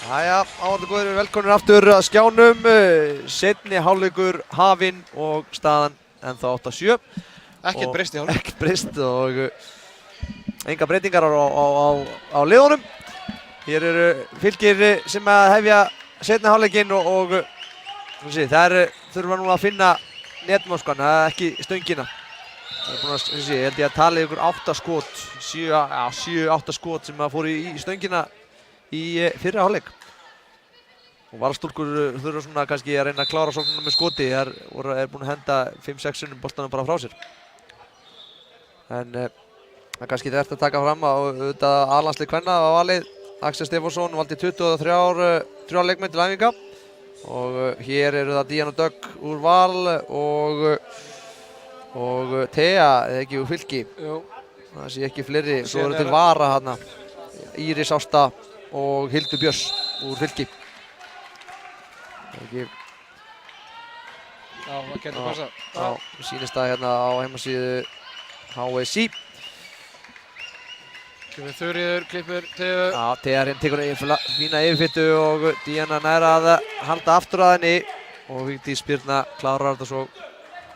Jæja, áhaldið góðir, velkomin aftur að skjánum. Seinni hálfleikur hafinn og staðan ennþá 8-7. Ekkert breyst í hálfleik. Ekkert breyst og enga breytingar á liðunum. Hér eru Fylkir sem að hefja seinni hálfleikinn og þær þurfa núna að finna netmóskan, ekki stöngina. Það búin að, ég held ég að tala ykkur 8 skot, 7-8 skot sem að fóru í stöngina í fyrri hálfleik. Og Valstúlkur þurfa svona kannski að reyna að klára sóknuna með skoti. Það er búin að henda 5-6 sinnum boltanum bara frá sér. En það kannski þetta eftir að taka fram að auðvitað A-landslið kvenna var valið. Axel Stefánsson valdi 23 leikmenn til æfinga. Og hér eru það Díana Dögg úr Val og Thea, eða ekki úr Fylki. Jú. Það sé ekki fleiri. Svo eru til vara hérna. Íris Ásta og Hildur Björns úr Fylki. Ekki. Já, það getur passað. Já, sýnist það hérna á heimasíðu HSI. Kemur Þuríður, klippur Theu. Já, Thea tekur fína yfirfittu og Díana nær að halda aftur að henni og Vigdís Birna klárar þetta svo.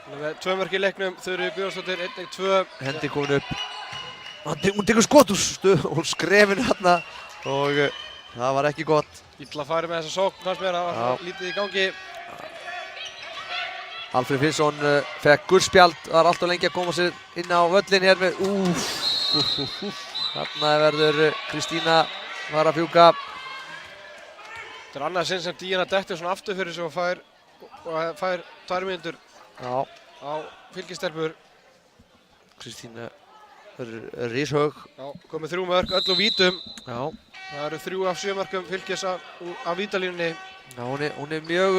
Með 2 mörk í leiknum, Þuríður Guðjónsdóttir, 1-2. Hendi komin upp. Hún tekur skot úr skrefinu hérna og það var ekki gott. Illa farið með þessa sókn, fannst mér, það var lítið í gangi. Alfred Finnsson fekk gulspjald, var alltaf lengi að koma sér inn á völlin hér með Þarna verður Kristína var að fjúka. Þetta er annað sinn sem Díana dettur svona aftur fyrir sig og fær 2 mínútur á Fylkistelpur. Kristína rishög. Já, komið 3 mörk, öll úr vítum. Já. Það eru 3 af 7 mörkum Fylkis af vítalínunni. Já, hún er mjög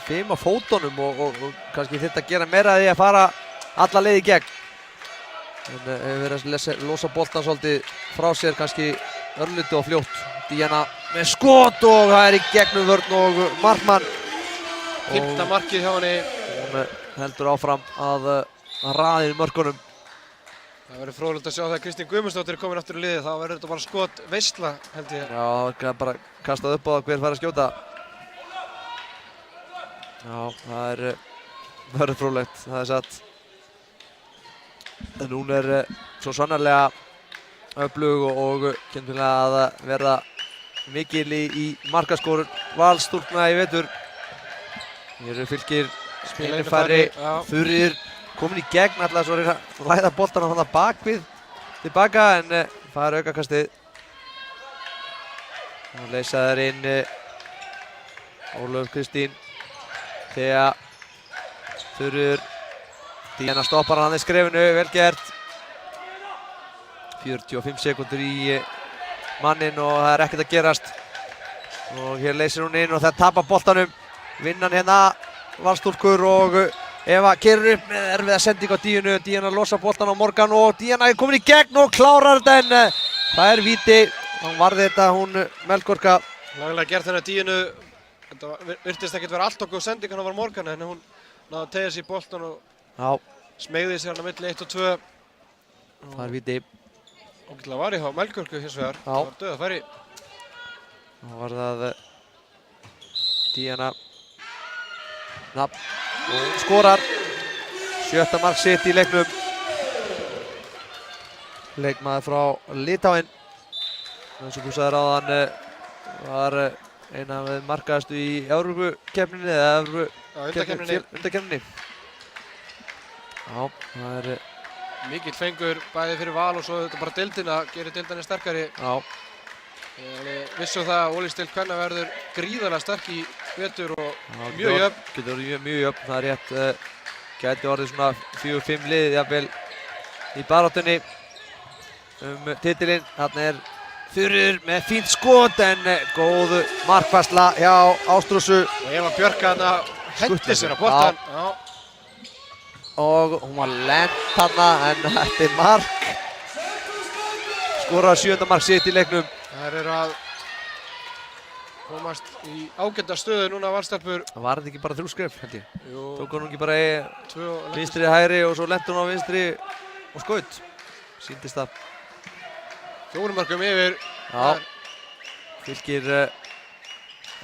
fim á fótunum og kannski þurft að gera meira af því að fara alla leið í gegn. En hefur verið að losa boltan svolítið frá sér, kannski örlítið og fljótt. Díana með skot og það er í gegnum vörn og markmann. 5. markið hjá henni. Hún heldur áfram að raða inn mörkunum. Það verður fróðlegt að sjá þegar Kristín Guðmundsdóttir er komin aftur í liðið, þá verður þetta bara skot veisla, held ég. Já, það er bara kastað upp á það hver fær að skjóta. Já, það verður fróðlegt, það er satt. En hún er svo sannarlega öflug og kemur til að verða mikil í markaskorun Valstúlkna í vetur. Hér eru Fylkir einu færri, Þuríður komin í gegn, alltaf svo er að læða boltan á hann bakvið tilbaka en það er aukakastið. Og leysa þær inn Ólöf Kristín, Thea, Þuríður, Díana stoppar hann í skrefinu, vel gert. 45 sekúndur í mannin og það er ekkert að gerast. Og hér leysir hún inn og það tapar boltanum. Vinnan hérna Valstúlkur og Eva keyrir upp með erfiða sending á Díunu. Díana losa boltan á Morgan og Díana er komin í gegn og klárar þetta en það er víti. Hún varði þetta, hún Melkorka. Laglega gert hennar Díunu. Þetta virtist ekkert vera allt okkur sending hann var Morgan en hún náði að tegja sér í boltan og smegði sér hann á milli 1 og 2. Það er víti. Ógætlega var ég á Melkorku hins vegar. Það var döðafæri. Þá var það Díana og skorar 7. mark sitt í leiknum. Leikmaður frá Litáin. Eins og þú sagðir áðan var eina af markaðastu í Evrópukeppninni eða undankeppninni. Já, það er mikill fengur bæði fyrir Val og svo þetta bara deildina, gerir deildinni sterkari. Já. Vissum það að Ólíksdeild kvenna verður gríðarlega sterk í vetur og mjög jöfn. Getur orðið mjög jöfn, það er rétt. Gæti orðið svona 4-5 lið jafnvel í baráttunni titilinn. Þarna er Þuríður með fínt skot en góð markfærsla hjá Ástrúsu. Og Eva Björk þarna hendi sér á boltan. Og hún var lent þarna en þetta er mark. Skorar 7. mark sitt í leiknum. Það er að komast í ágæta stöðu núna Valstelpur. Var þetta ekki bara 3 skref held ég? Jú. Tók hún ekki bara vinstri hægri og svo lenti hún á vinstri og skaut. Sýndist það. 4 mörkum yfir. Já. Fylkir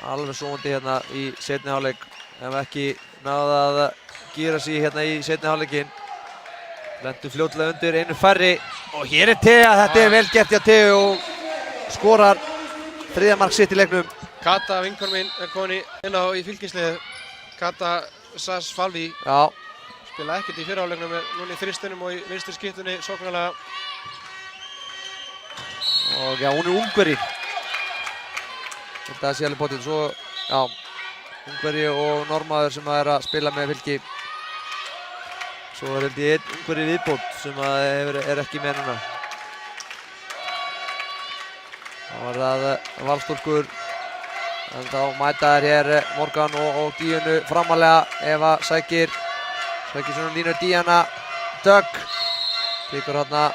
alveg sofandi hérna í seinni hálfleik. Ef ekki náða að gíra sig hérna í seinni hálfleikinn. Lendu fljótlega undir, einu færri. Og hér Thea, þetta vel gert hjá Thea og skorar 3. mark sitt í leiknum. Kata, vinkona mín, komin inn á í fylkisliðið. Kata Sass Falvi. Já. Spilaði ekkert í fyrra hálfleiknum, núna í þristunum og í vinstri skiptunni sóknarlega. Og já, hún Ungveri. Þetta sé alveg potið. Svo, já, Ungveri og Normaður sem að spila með Fylki. Svo held ég einn Ungveri viðbót sem að ekki með núna. Það var það Valstúlkur. En þá mæta þær hér Morgan og Díönu framalega. Eva sækir svona línu Díana. Dögg. Tekur hérna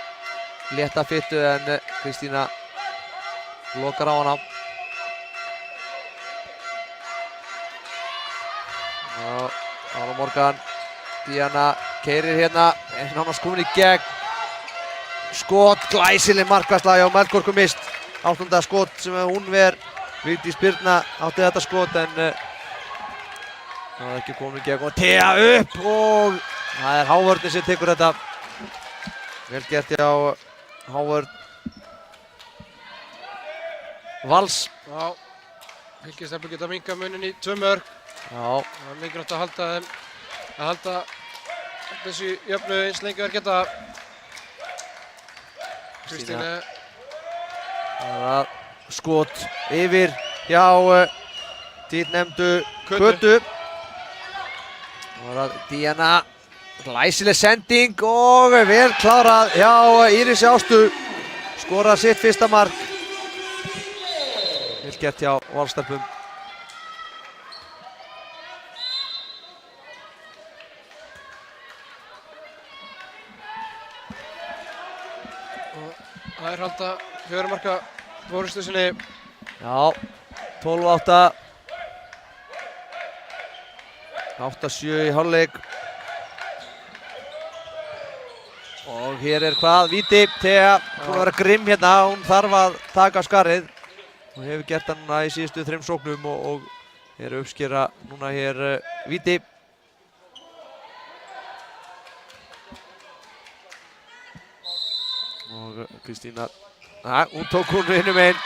létta fyttu en Kristína lokar á hana. Og Morgan. Díana keyrir hérna. En nánast komin í gegn. Skot, glæsileg markvarsla hjá Melkorku mist. 8. skot sem hún ver. Vigdís Birna átti þetta skot en það var ekki komin í gegn og Thea upp og það Hávörðin sem tekur þetta. Vel gert hjá Hávörð. Vals. Já, Fylkisstefnur geta minkað munin í 2 mörk. Já. Það er mikilvægt að halda þessu jöfnu eins lengi þær geta. Kristíne. Það var skot yfir hjá tíðnefndu Kötu. Það var Díana. Glæsileg sending og vel klárað hjá Írisi Ástu. Skorar sitt fyrsta mark. Vel gert hjá Valstelpum. Það halda 4 marka forystu sinni. Já, 12-8. 8-7 í hálfleik. Og hér hvað? Víti. Thea búin að vera grimm hérna. Hún þarf að taka skarið. Hún hefur gert það núna í síðustu 3 sóknum og uppskera núna hér víti. Og Kristína. Hún tók hún hinum einn.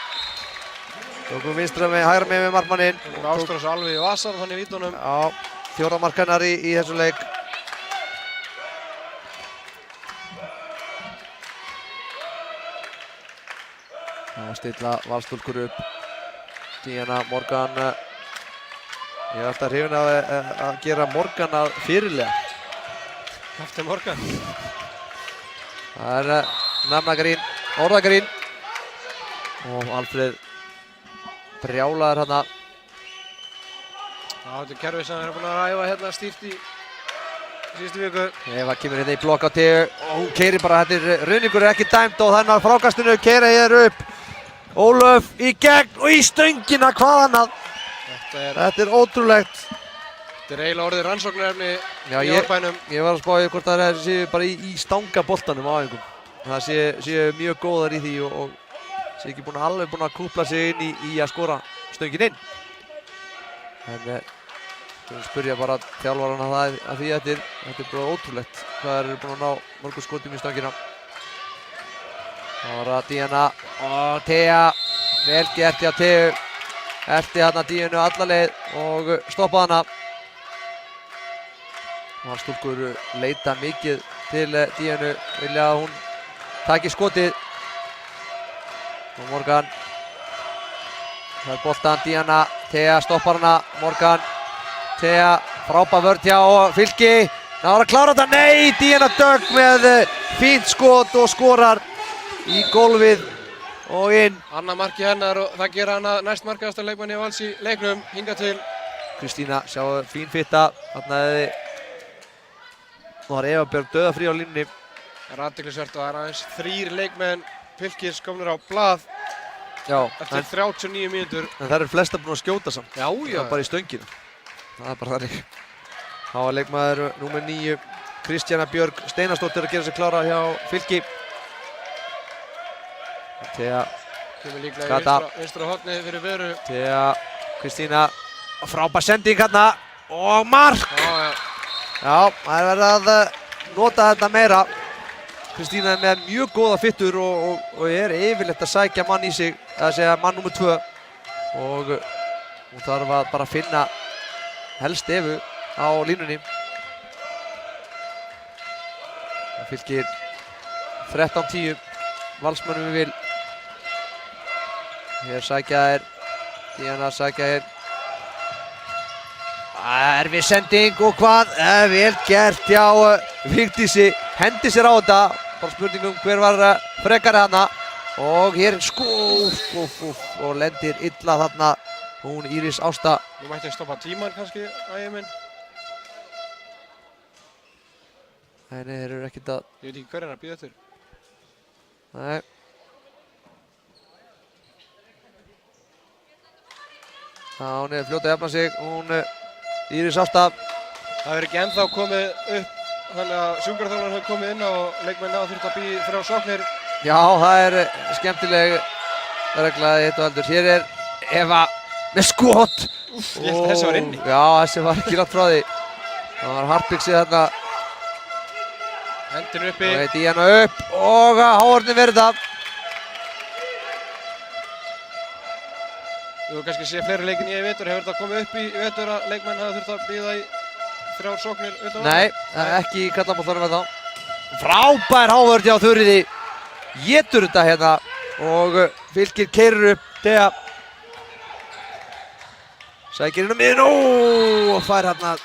Tók hún vinstra með, hægra með markmanninn. Hún Ástrós alveg í vasan þannig í vítunum. Já, 4. mark hennar í þessum leik. Það stilla Valstúlkur upp. Díana Morgan. Ég er alltaf hrifinn að gera Morgan að fyrirliða. Kaftin Morgan. Það nafnagrín, orðagrín. Og Alfreð brjálaður hérna. Já, þetta kerfi sem búin að ræfa hérna stíft í síðustu viku. Eva kemur hérna í blokk á Theu og hún keyrir bara, ruðningur ekki dæmt og þannig að frákastinu keyra hér upp. Ólöf í gegn og í stöngina, hvað annað? Þetta ótrúlegt. Þetta eiginlega orðið rannsóknarefni í Árbænum. Ég var að spá hvort það séu bara í stangaboltanum á æfingum. Það séu mjög góðar í því og séu ekki alveg búin að kúpla sig inn í að skora stöngin inn. En spyrja bara þjálfarana að því þetta er bara ótrúlegt hvað þeir eru búin að ná mörgum skotum í stöngina. Það var að Díana og Thea, vel gert hjá Theu. Elti hérna Díunu alla leið og stoppaði hana. Valstúlkur leita mikið til Díunu, vilja að hún taki skotið. Og Morgan. Það er boltan, Díana, Thea stoppar hana, Morgan. Thea, frábær vörn hjá Fylki. Náður að klára þetta, nei, Díana Dögg með fínt skot og skorar í gólfið og inn. Annað marki hennar og það gera hana næst markaðasta leikmanni á Vals í leiknum, hingað til. Kristína, sjáu, fín fitta. Þarna var Eva Björg dauðafrí á línunni. Það er athyglisvert og það er aðeins 3 leikmenn Fylkis komnir á blað. Já. Eftir 39 mínútur. En það eru flesta búin að skjóta samt. Já. Bara í stöngina. Það er bara þannig. Það var leikmaður númer 9, Kristjana Björg Steinarsdóttir að gera sig klára hjá Fylki. Thea Kemur líklega Kata. í vinstra hornið fyrir Veru. Thea Kristína, frábær sending hérna og mark! Já, það er verið að nota þetta meira. Kristína er með mjög góða fittur og er yfirleitt að sækja mann í sig, að segja mann nummer 2. Og hún þarf að bara finna helst Evu á línunni. Það fylgir 13-10, Valsmönnum við vil. Hér sækja þær, Díana sækja þær. Erfið sending og hvað? Vel gert hjá Vigdísi, hendi sér á þetta. Bara spurningum hver var frekari hana. Og hér og lendir illa þarna hún Íris Ásta. Nú mætti ég stoppa tíman kannski, Ægir minn. Nei, þeir eru ekkert að... Ég veit ekki hver að bíða eftir. Nei. Hún er fljóta að jafna sig, hún Íris Ásta. Það verður ekki ennþá komið upp, þannig að sjúkraþjálfarinn hefur komið inn og leikmenn hafa þurft að bíða 3 sóknir. Já, það er skemmtileg regla eitt og heldur. Hér er Eva með skot. Ég held að þessi var inni. Já, þessi var ekki langt frá því. Það var harpixið þarna. Hendin uppi. Og heiti Díana upp og háorðin verið það. Þú hefur kannski séð fleiri leikin í vetur. Hefur þetta komið upp í vetur að leikmenn hafa þurft að bíða í 3 sóknir utan? Nei, ekki í karlabóltanum með þá. Frábær hávörð hjá Þuríði. Étur þetta hérna og Fylkir keyrir upp Thea. Sækir inn á miðjun og fær hérna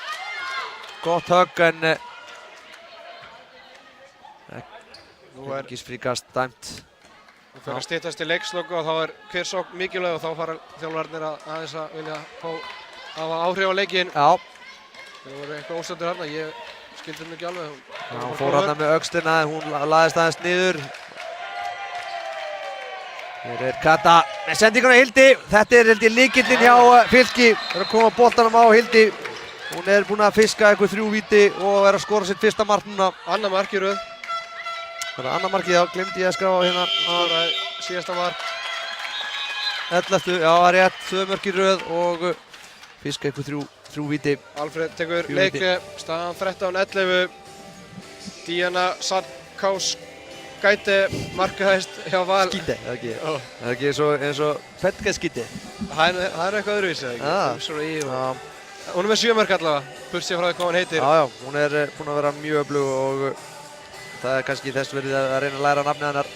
gott högg en Fylkisfríkast dæmt. Þú fyrir að styttast í leikslokku og þá er hver sókn mikilvæg og þá fara þjálfararnir aðeins að vilja hafa áhrif á leikinn. Já. Það voru eitthvað óstöndur hérna, ég skildi henni ekki alveg. Hún fór hérna með öxlina en hún laðist aðeins niður. Hér er Kata með sendinguna Hildi. Þetta er held ég lykillinn hjá Fylki. Það er að koma boltanum á Hildi. Hún er búin að fiska eitthvað 3 víti og er að skora sitt fyrsta mark núna. Annað mark í röð. Það er annað markið, já, glemdi ég að skrifa á hérna. Skoraði síðasta mark. 11. Já, það er rétt, 2 mörk í röð og fiska eitthvað 3 víti. Alfred tekur leik, staðan 13-11. Díana Sarkás Gæti markahæst hjá Val. Skíti, eða ekki? Það er ekki eins og Petka skíti. Það er eitthvað öðruvísi, eða ekki? Hún er með 7 mörk allavega, bursið frá því hvað hún heitir. Já, hún er búin að vera mjög öflug og það er kannski þess verið að reyna að læra nafnið hennar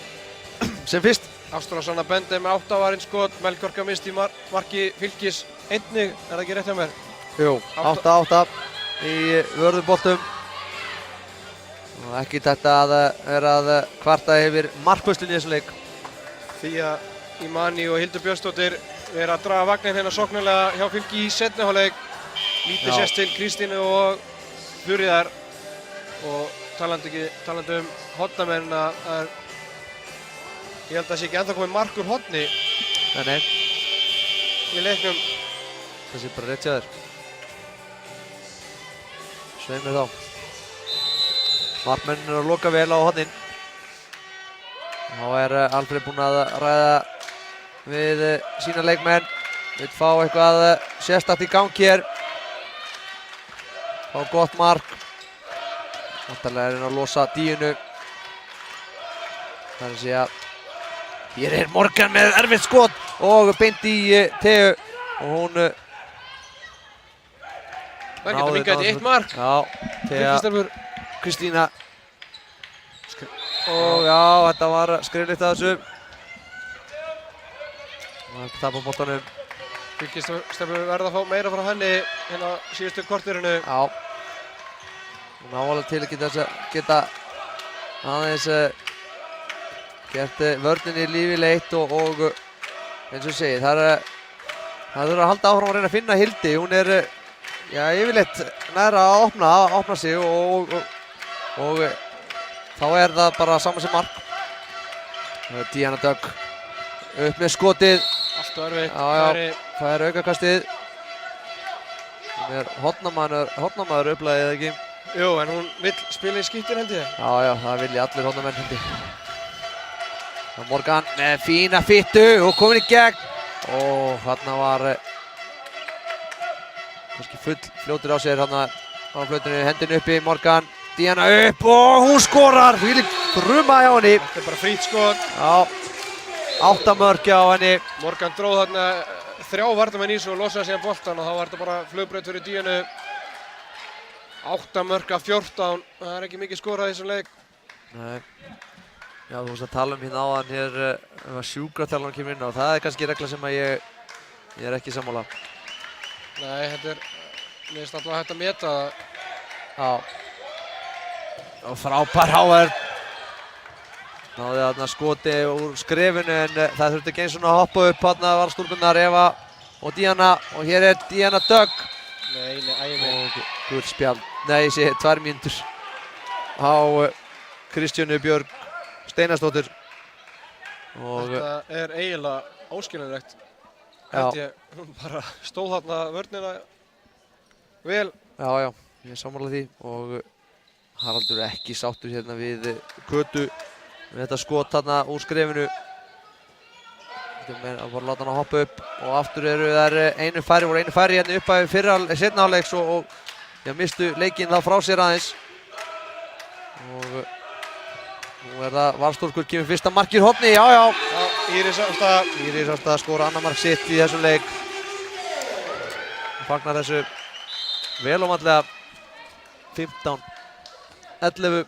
sem fyrst. Ástráð Sanna Bende með 8 varinn skot, Melkorka misti marki Fylkis einnig, er það ekki rétt hjá mér? Jú, 8-8 í vörðuboltum. Og ekki þetta að vera að kvarta yfir markvöslunni í þessum leik. Því að Imani og Hildur Björnsdóttir vera að draga vagnin hérna sóknarlega hjá Fylki í seinni hálfleik. Lítið sést til Kristínu og Þuríðar og talandi um hornamenn að ég held að það sé ekki ennþá komið mark úr horni í leiknum. Það sé bara rétt hjá þér. Sveimir þá. Markmennin er að loka vel á hornin. Þá er Alfred búinn að ræða við sína leikmenn. Vill fá eitthvað sérstakt í gang hér. Fá gott mark. Vantarlega er hann að losa Díunu. Það er að segja. Hér er Morgan með erfitt skot og beint í Theu. Og hún það getur minkað í 1 mark. Já, Thea Kristína. Og já, þetta var skriflíkt að þessu. Það tapar boltanum. Fylkisstefnur verða að fá meira frá henni hérna síðustu korterinu. Já. Hún ávalið til að geta aðeins gert vörninni lífið og eins og segið, það þurfa að halda áfram að reyna að finna Hildi. Hún er yfirleitt næra að opna sig og þá er það bara saman sem mark. Díana Dögg upp með skotið. Allt og erfitt. Já, það er aukakastið. Hún er hornamaður upplæðið eða ekki? Jú, en hún vill spila í skiptin held ég. Já, það vilja allir hornamenn held ég. Morgan með fína fittu og komin í gegn. Og þarna var kannski full fljótur á sér þarna á flautunni, hendin uppi, Morgan, Díana upp og hún skorar. Þvílík þruma hjá henni. Þetta bara frýtt skot. Já, 8 mörk hjá henni. Morgan dróð þarna 3 varnarmenn í sig og losaði síðan boltan og þá var þetta bara flugbraut fyrir Díanu. 8 mörk af 14. Það ekki mikið skorað í þessum leik. Nei. Já, þú veist að tala hérna áðan hér ef sjúkraþjálfarinn kemur inn á. Það kannski regla sem að ég ekki sammála. Nei, þetta mér finnst alltaf hægt að meta það. Já. Og frábær HR. Náði þarna skoti úr skrefinu en það þurfti ekki eins og að hoppa upp þarna varstúlkunnar Eva og Díana og hér Díana Dögg. Nei, ægir. Og gult spjald. Nei, ég sé 2 mínútur á Kristjánu Björg Steinarsdóttur. Þetta eiginlega óskiljanlegt. Hún bara stóð þarna vörnina vel. Já, ég sammála því og Haraldur ekki sáttur hérna við Kötu með þetta skot þarna úr skrefinu. Það var að láta hann að hoppa upp og aftur eru þær einu færi hérna upp að seinni hálfleiks og mistu leikinn það frá sér aðeins. Og nú það Valstúlkur kemur fyrsta markið horni, já. Íris Ásta skora annað mark sitt í þessum leik. Hún fagnar þessu vel og vandlega. 15-11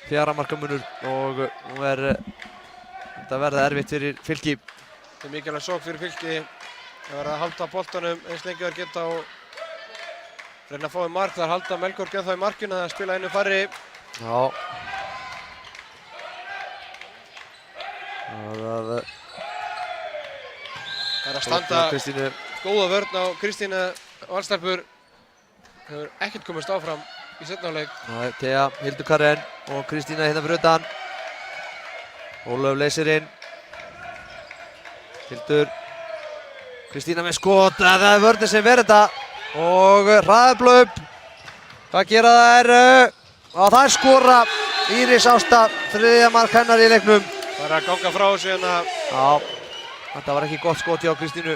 4 marka munur og nú þetta verða erfitt fyrir Fylki. Þetta mikilvæg sókn fyrir Fylki. Það verða að halda boltanum eins lengi þær geta og reyna að fá mark. Þar halda Melkork ennþá í markinu, það spila einu færri. Já. Það er að standa góða vörn á Kristínu Valstelpur. Hefur ekkert komist áfram í seinni hálfleik. Thea, Hildur Karen og Kristína hérna fyrir utan. Ólöf leysir inn. Hildur. Kristína með skot, það er vörnin sem verður þetta. Og hraðablöp. Hvað gera þær? Og það skora Íris Ásta, 3. mark hennar í leiknum. Það er að ganga frá þessu hérna. Já, þetta var ekki gott skot hjá Kristínu.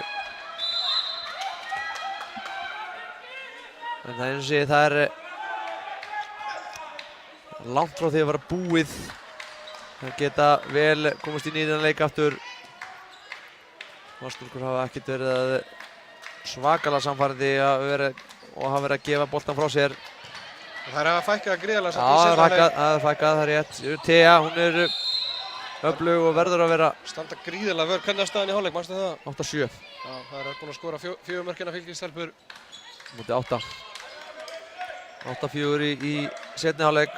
En það eins og sé, það er langt frá því að vera búið. Það geta vel komast inn í þennan leik aftur. Valstúlkur hafa ekkert verið svakalega samfærandi og hafa verið að gefa boltan frá sér. Það er að fækka gríðarlega samt í seinni hálfleik. Já, það er fækkað, það er rétt. Thea, hún er öflug og verður að vera... Standa gríðarlega vörn. Hvernig er staðan í hálfleik, manstu það? 8-7. Já, það er búin að skora 4 mörkina Fylkistelpur. Móti 8. 8-4 í seinni hálfleik.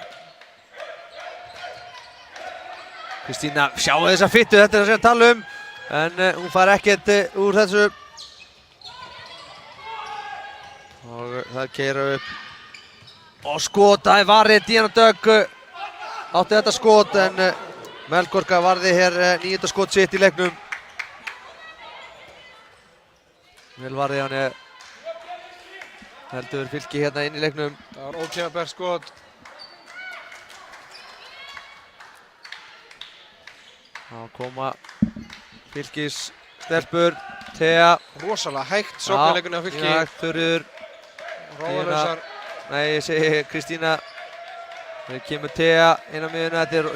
Kristína, sjáu þessa fittu, þetta er það sem ég tala um. En hún fær ekkert úr þessu. Og það keyra upp. Og skot, það er varið, Díana Dögg átti þetta skot en Melkorka varði hér 9. skot sitt í leiknum. Vel varði hann heldur Fylki hérna inn í leiknum. Það var ótímabært skot. Þá koma Fylkis stelpur, Thea. Rosalega hægt sóknarleikunni á Fylki. Hægt, Þurriður. Ráðalausar. Nei, ég segi Kristína. Það kemur Thea inn á miðjuna, þetta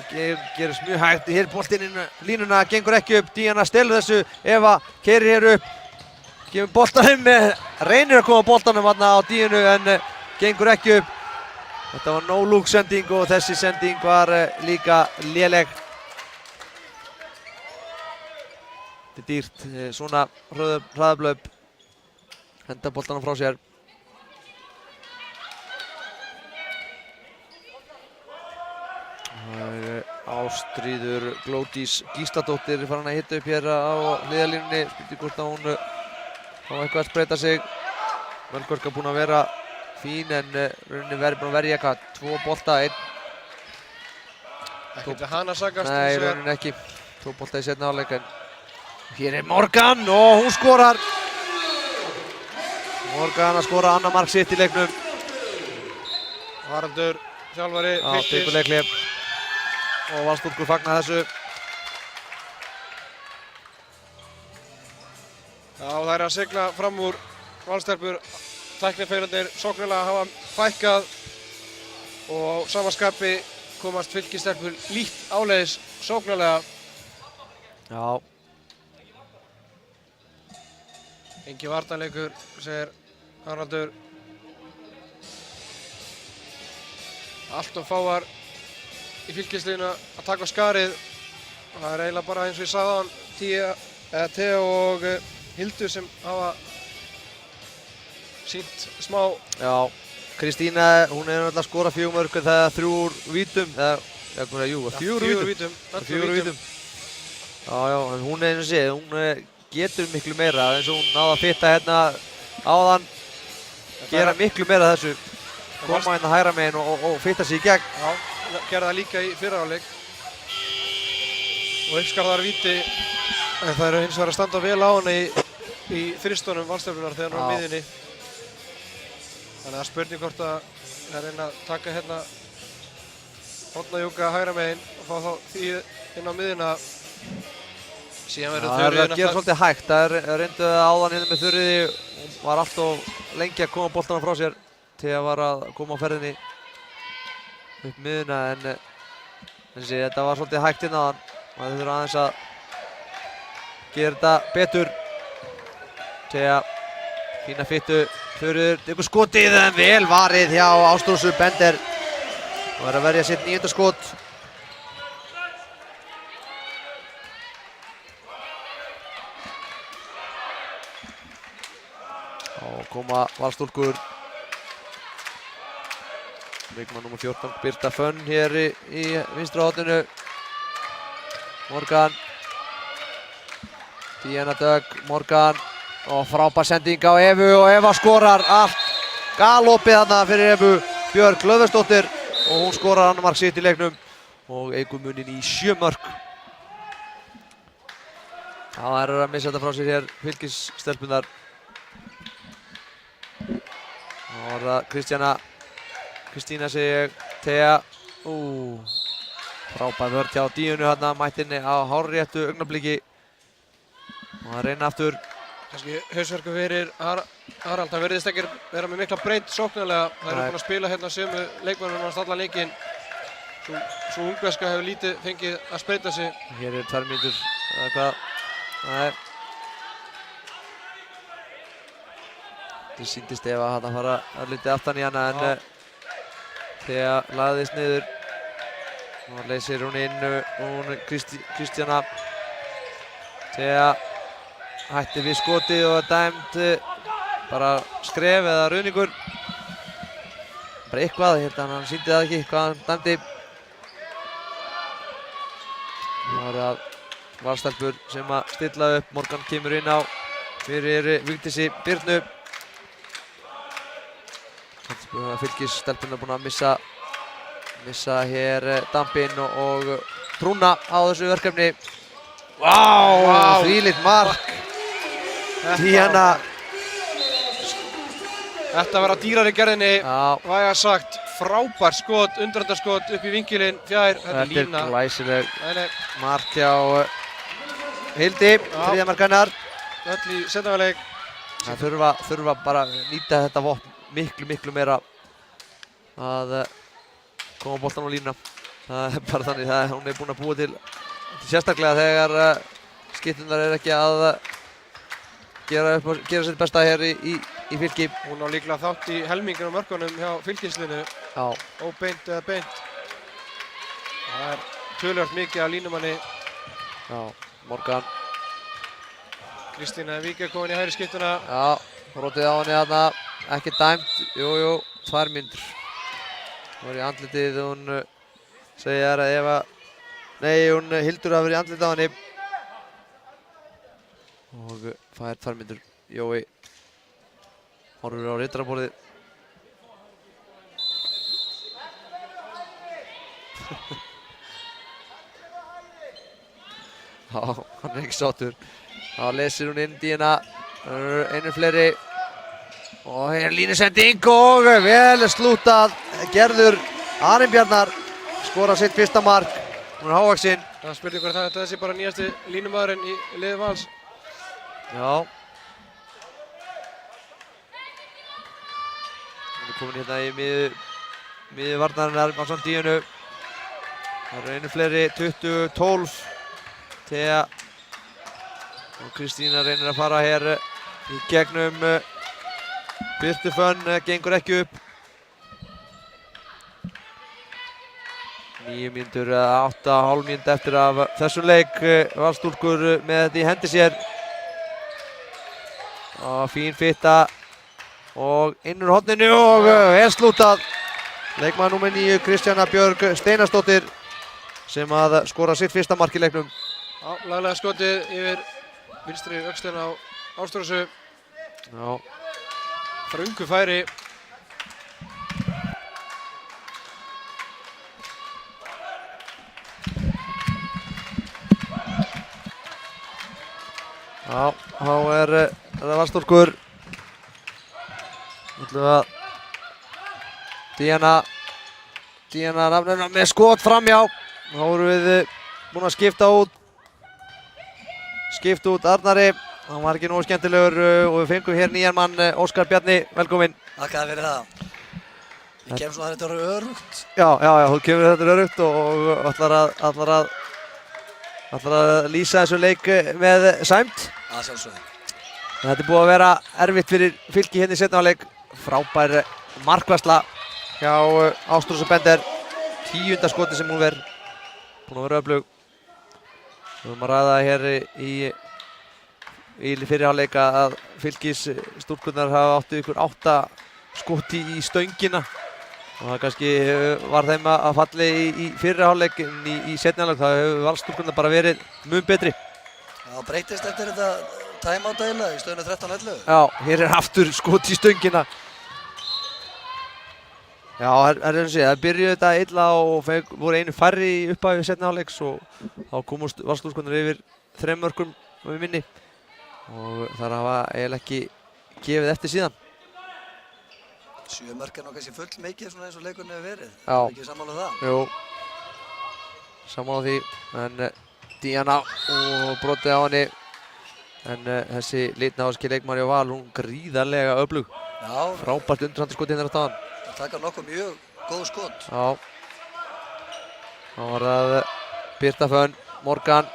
gerist mjög hægt. Hér boltinn inn línuna, gengur ekki upp. Díana stelur þessu, Eva keyrir hér upp. Kemur boltanum, reynir að koma boltanum þarna á Díanu en gengur ekki upp. Þetta var no-look sending og þessi sending var líka léleg. Þetta er dýrt, svona hraðablöp. Henda boltanum frá sér. Ástríður Glódís Gísladóttir er farin að hitta upp hér á hliðarlínunni. Spildi hvort að hún á eitthvað að spreyta sig. Melkorka búin að vera fín en rauninni verið búin að verja eitthvað 2 bolta, 1. Ekkert við hana sagast. Nei, rauninni ekki. 2 bolta í seinni hálfleik en hér er Morgan og hún skorar. Morgan að skora annað mark sitt í leiknum. Haraldur, þjálfari Fylkis. Já, tekur leikli. Og Valstúlkur fagnar þessu. Já, það að sigla fram úr Valstelpur. Tæknifeirandir sóknarlega hafa fækkað og á samanskapi komast Fylkistelpur lítt áleiðis sóknarlega. Já. Engi varnarleikur, segir Haraldur. Allt of fáar í Fylkisliðinu að taka skarið. Það er eiginlega bara eins og ég sagði áðan, Theo og Hildur sem hafa sýnt smá. Já, Kristína, hún er náttúrulega að skora 4 mörk en það er 3 úr vítum. Fjögur úr vítum. Já, en hún er eins og sé, hún getur miklu meira eins og hún náði að fitta hérna áðan, gera miklu meira þessu, koma hérna hægra megin og fitta sig í gegn. Já, gerði það líka í fyrra hálfleik og uppskarðar víti, en það eru hins vegar að standa vel á henni í þristunum Valstelpunar þegar hann er á miðjunni. Þannig að það er spurning hvort að það er að taka hérna hornajúka hægra megin og fá þá því inn á miðjuna. Síðan verður Það er að gera svolítið hægt, það reyndu áðan hérna með Þuríði, hún var alltof lengi að koma boltana frá sér til að var að koma á ferðinni upp miðuna, en þetta var svolítið hægt hérna áðan og það þurfa aðeins að gera þetta betur til að fína fyttu. Þuríður tekur skotið en vel varið hjá Ástrósu Bender og er að verja sitt 9. skot. Og koma Valstúlkur. Leikmann nr. 14, Birta Fönn hér í vinstra horninu. Morgan. Díana Dögg, Morgan. Og frábær sending á Evu og Eva skorar allt galopið þarna fyrir Evu Björk Löfversdóttir og hún skorar annar mark sitt í leiknum og eykur munin í 7 mörk. Já, það er að missa þetta frá sér hér Fylkisstelpurnar. Það var það Kristína segi Thea. Frábær vörn hjá Díunu hérna, mættinni á hárréttu augnabliki. Og það reyna aftur. Kannski hausverku fyrir Harald, það verðist ekki vera með mikla breytt sóknarlega. Það eru búin að spila hérna sömu leikmennum á allan leikinn. Svo ungverska hefur lítið fengið að spreyta sig. Hér er 2 mínútur eða hvað. Nei. Það sýndist Eva að fara að lítið aftan í hana en þegar lagðist niður. Nú leysir hún inn Kristjana. Þegar hætti við skotið og dæmt bara skref eða ruðningur. Bara eitthvað, hérna hann sýndi það ekki hvað hann dæmdi. Nú er það Valstelpur sem að stilla upp. Morgan kemur inn á fyrir Vigdísi Birnu. Fylkisstelpurnar búin að missa hér dampinn og trúna á þessu verkefni. Vá, þvílíkt mark. Díana. Þetta var að dýrar í gerðinni, væga sagt. Frábær skot, undrardarskot upp í vinkilinn, fjær. Þetta er lína. Þetta er glæsileg mark hjá Hildi, 3. mark hennar. Öll í seinna hálfleik. Það þurfa bara að nýta þetta vopn miklu meira að koma boltan á línuna. Það er bara þannig, hún er búin að búa til sérstaklega þegar skytturnar er ekki að gera sitt besta hér í Fylki. Hún á líklega þátt í helmingin á mörkunum hjá Fylkisliðinu. Já. Óbeint eða beint. Það er töluvert mikið af línumanni. Já, Morgan. Kristína Vík er komin í hægri skyttuna. Já, brotið á henni þarna. Ekki dæmt. Jú, 2 mínútur. Það var í andlitið, hún segir að Eva... Nei, hún Hildur að vera í andlitið á henni. Og fær 2 mínútur. Jói horfur á rittaraborðið. Já, hann er ekki sáttur. Þá lesir hún inn Díana. Einu fleiri. Og hér er línusending og vel slútað. Gerður Arinbjarnar skora sitt 1. mark. Hún er hávaxin. Það spurði hvort þetta sé bara nýjasti línumaðurinn í liði Vals. Já, Hann er komin hérna í miðju varnarinnar ásamt Díönu. Það eru einu fleiri, 20-12. Thea og Kristína reynir að fara hér í gegnum Birtu Fönn, gengur ekki upp. 9 mínútur eða 8,5 mínútur eftir af þessum leik. Valstúlkur með þetta í hendi sér. Og fín fitta og inn úr horninu og vel slútað. Leikmaður númer 9, Kristjana Björg Steinarsdóttir, sem að skora sitt fyrsta mark í leiknum. Já, laglega skotið yfir vinstri öxlinn á Ástrósu. Já. Þröngu færi. Já, þá er þetta Valstúlkur. Ætlum að Díana nafnina með skot framjá. Þá erum við búin að skipta út Arnari. Hann var ekki nógu skemmtilegur og við fengum hér nýjan mann, Óskar Bjarni, velkominn. Takk fyrir það. Ég kem svona að þetta eru örugt. Já, þú kemur þetta örugt og ætlar að lýsa þessu leik með sæmd. Það sjálfsögðu. Þetta er búið að vera erfitt fyrir Fylki hérna í seinni hálfleik. Frábær markvarsla hjá Ástrós Bender. 10. skoti sem hún verður. Búin að vera öflug. Við höfum að ræða hér í fyrri hálfleik að Fylkis stúlkurnar hafa áttu ykkur 8 skoti í stöngina. Og það kannski var þeim að falli í fyrri hálfleik en í seinni hálfleik þá hefur Valstúlkurnar bara verið mun betri. Já, breytist eftir þetta time-out eiginlega í stöðunni 13-11. Já, hér er aftur skot í stöngina. Já, það byrjuði þetta illa og voru einu færri í upphafi seinni hálfleiks og þá komust Valstúlkurnar yfir 3 mörkum með minni og þar hafa eiginlega ekki gefið eftir síðan. 7 mörk er nú kannski full mikið svona eins og leikurinn hefur verið. Já. Er ekki sammála það? Jú, sammála því, en Díana og brotið á henni. En þessi litnáski leikmaður hjá Val, hún gríðarlega öflug. Já. Frábært undirhandarskot hérna á staðan. Það taka nokkuð mjög góð skot. Já. Þá var það Birta Fönn, Morgan,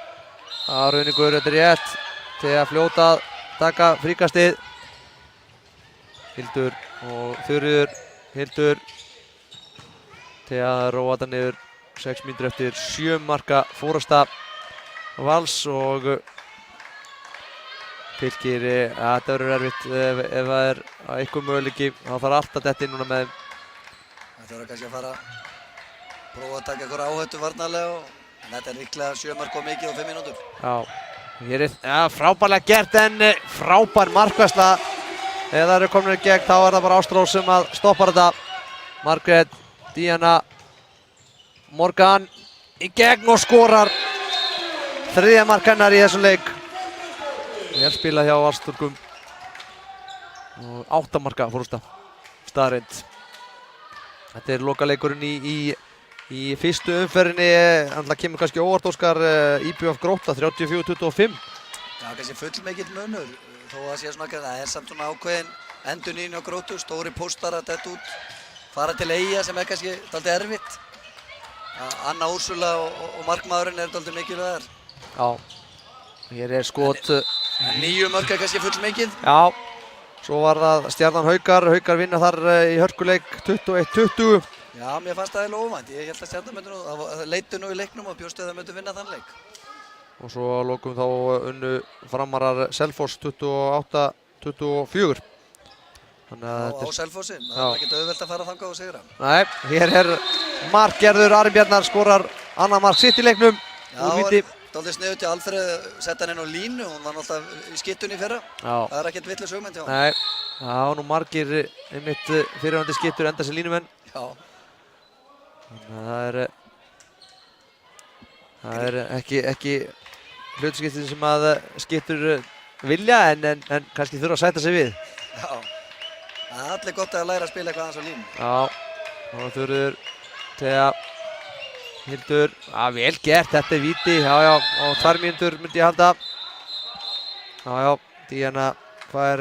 að Rauningur, þetta er rétt. Til að fljóta að taka fríkastið. Hildur og Þuríður, Hildur. Til að róa þetta niður 6 mínútur eftir 7 marka fórasta Vals og Fylkir, þetta verður erfitt ef það er eitthvað möguleiki, þá þarf alltaf detta inn núna með þeim. Það þarf kannski að fara að prófa að taka eitthvað áhættu varnarlega en þetta er líklega 7 mörk og mikið á 5 mínútur. Já, hér er frábærlega gert en frábær markværsla. Ef það eru komin í gegn þá er það bara Ástrós sem að stoppa þetta. Margrét, Díana, Morgan í gegn og skorar. 3. mark hennar í þessum leik. Vel spilað hjá Valstúlkum og 8 marka fórsta staðreynd. Þetta er lokaleikurinn í fyrstu umferðinni. Annað kemur kannski óvart, Óskar, IBF Grótta 34-25. Já, kannski full mikill munur þó að sé svona ekki, það er samt svona ákveðin endurnýjun hjá Gróttu, stóri póstar að detta út, fara til Eyja sem er kannski dálítið erfitt. Anna Úrsula og markmaðurinn er dálítið mikilvægar. Já, hér er skot. 9 mörk er kannski full mikið. Já, svo var það Stjarnan Haukar vinna þar í hörkuleik 21-20. Já, mér fannst það eiginlega óvænt. Ég held að Stjarnan myndi nú, það leiddu nú í leiknum og bjóstu að það myndi vinna þann leik. Og svo að lokum þá unnu Framarar Selfoss 28-24. Á Selfossi, það er ekkert auðvelt að fara þangað og sigra. Nei, hér er markgerður, Ari Bjarnar skorar annað mark sitt í leiknum. Já, það er dálítið sniðugt hjá Alfreð setta hann inn á línu, hún var náttúrulega í skittunni í fyrra. Já. Það er ekkert vitlaus hugmynd hjá hann. Nei, það var nú margir einmitt fyrirhandi skittur enda sem línumenn. Já. Þannig að það er ekki hlutskiptin sem að skittur vilja en kannski þurfa að sætta sig við. Já, það er allir gott að læra að spila eitthvað aðeins á línu. Já, og Þuríður, Thea, Hildur, vel gert, þetta er víti, já, og 2 mínútur myndi ég halda. Já, Díana fær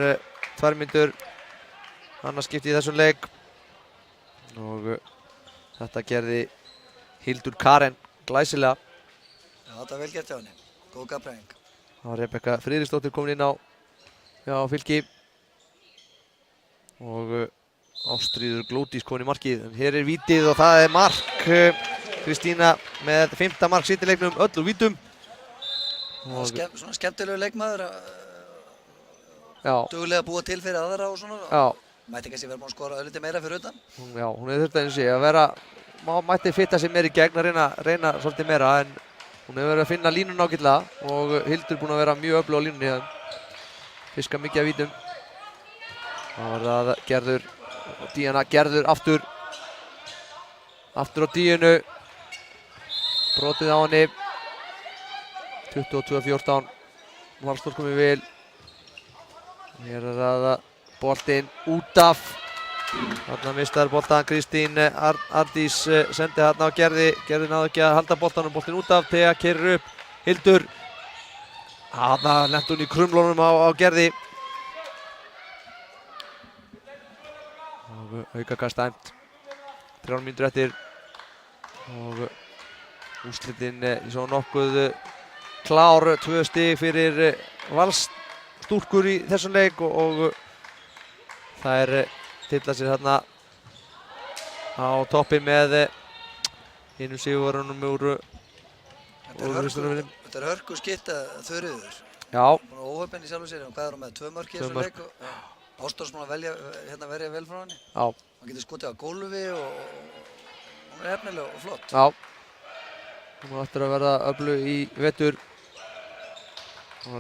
2 mínútur, annars skipti í þessum leik. og þetta gerði Hildur Karen glæsilega. Já, þetta var vel gert hjá henni. Góð gafræðing. Það var Rebekka Friðriksdóttir komin inn á Fylki og Ástríður Glódís komin í markið. En hér vítið og það mark. Kristína með 5. mark sitt í leiknum, öll úr vítum. Svona skemmtilegu leikmaður. Já. Duglega að búa til fyrir aðra og svona. Já. Mætti kannski vera búin að skora öllítið meira fyrir utan. Já, hún hefur þurft eins og að vera, mætti fitta sig meira í gegn að reyna svolítið meira, en hún hefur verið að finna línuna ágætlega og Hildur búin að vera mjög öflug á línunni að fiska mikið af vítum. Það var það Gerður og Díana. Gerður aftur á Díunu. Brotið á henni. 22-14. Valstór komið vel. Hér það boltinn út af. Þarna mistar boltan Kristín Ardís sendi þarna á Gerði. Gerði náði ekki að halda boltanum, boltinn út af. Thea keyrir upp. Hildur. Þarna lenti hún í krumlunum á Gerði. Og aukakast dæmt. 3 mínútur eftir. Og úrslitin í svo nokkuð klár. 2 stig fyrir Valsstúlkur í þessum leik og þær tilla sér þarna á toppinn með hinum sigurverunum úr Þetta hörku skitta Þuríður. Já. Óheppin í sjálfu sér, hvað er hún með? 2 mörk í þessum leik. Ástars búin að verja vel frá henni. Já. Hún getur skotið á gólfi og hún er efnileg og flott. Já. Hún ættir að verða öflug í vetur.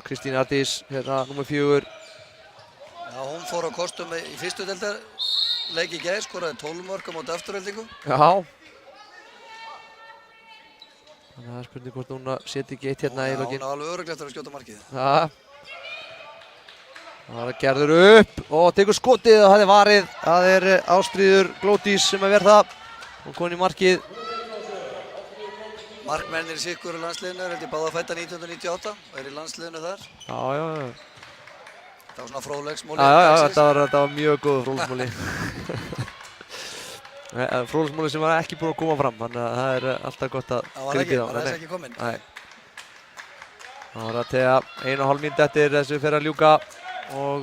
Kristín Ardís, hérna númer 4. Já, hún fór á kostum í fyrstu deildarleik í gær, skoraði 12 mörk á móti Aftureldingu. Já. Þannig að það er spurning hvort hún seti ekki eitt hérna í lokin. Hún á alveg örugglega eftir að skjóta markið. Já. Það Gerður upp og tekur skotið og það varið. Það Ástríður Glódís sem að verða það. Hún kom í markið. Markmennir í sikkur í landsliðinu, held ég báða fædda 1998 og í landsliðinu þar. Já. Það var svona fróðleiksmóli. Já, þetta var mjög góð fróðleiksmóli. Fróðleiksmóli sem var ekki búinn að koma fram, þannig að það alltaf gott að grípið á. Það var þess ekki kominn. Nei. Það var að Thea 1,5 mínútu eftir þessu fer að ljúka og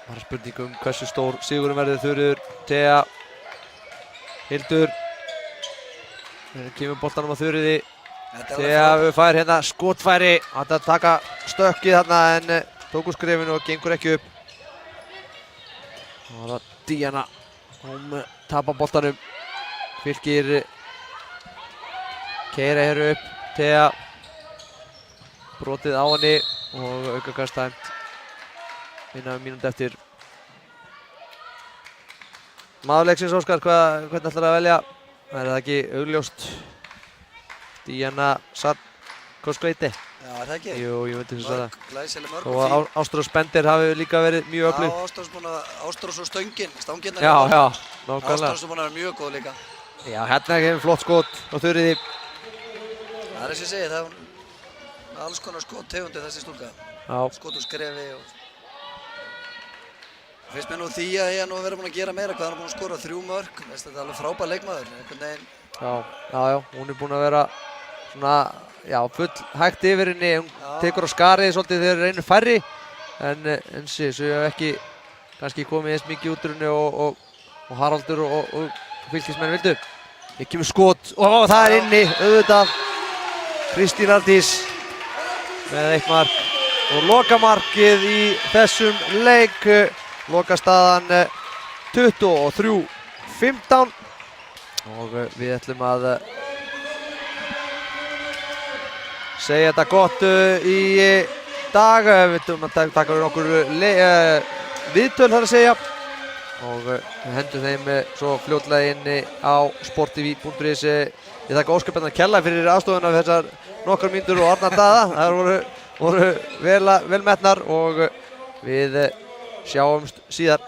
bara spurning hversu stór sigurinn verður. Þuríður, Thea, Hildur. Kemur boltanum á Þuríði. Thea fær hérna skotfæri. Þetta taka stökkið þarna en tóku skrefinu og gengur ekki upp. Það var Díana. Hún tapar boltanum. Fylkir keyra hér upp. Thea brotið á henni og aukakast dæmt. Innan mínútu eftir. Maður leiksins, Óskar, hvernig ætlar að velja? Er það ekki augljóst? Díana Sarkoskveiti? Já, er það ekki? Jú, ég myndi þess að það. Glæsileg mörg. Og Ástrós Bender hafi líka verið mjög öflug. Já, Ástrós og stöngin, stangirnar. Já, nákvæmlega. Ástrós búin að vera mjög góð líka. Já, hérna hefur flott skot á Þuríði. Það eins og ég segi, það er alls konar skottegundi þessi stúlka. Já. Skot og skrefi og... Finnst mér nú því að ég nú verið búin að gera meira, hvað hann er búin að skora 3 mörk. Þetta er alveg frábær leikmaður, einhvern veginn. Já, hún er búin að vera svona, full hægt yfir henni. Hún tekur á skarið svolítið þegar þeir reynir færri. En eins og ég hef ekki kannski komið eins mikið út úr henni og Haraldur og fylkismenn vildu. Ég kemur skot og það er inni, auðvitað. Kristín Ardís með 1 mark og lokamarkið í þessum leik. Lokastaðan 23-15 og við ætlum að segja þetta gott í dag. Við ætlum að taka við nokkur viðtöl þar að segja og við hendum þeim svo fljótlega inn á sporttv.is. Ég þakka Óskar Bjarnar Kjella fyrir aðstofuna fyrir þessar nokkrar mínútur og Arnar Daða. Það voru vel metnar og við sjáumst síðar.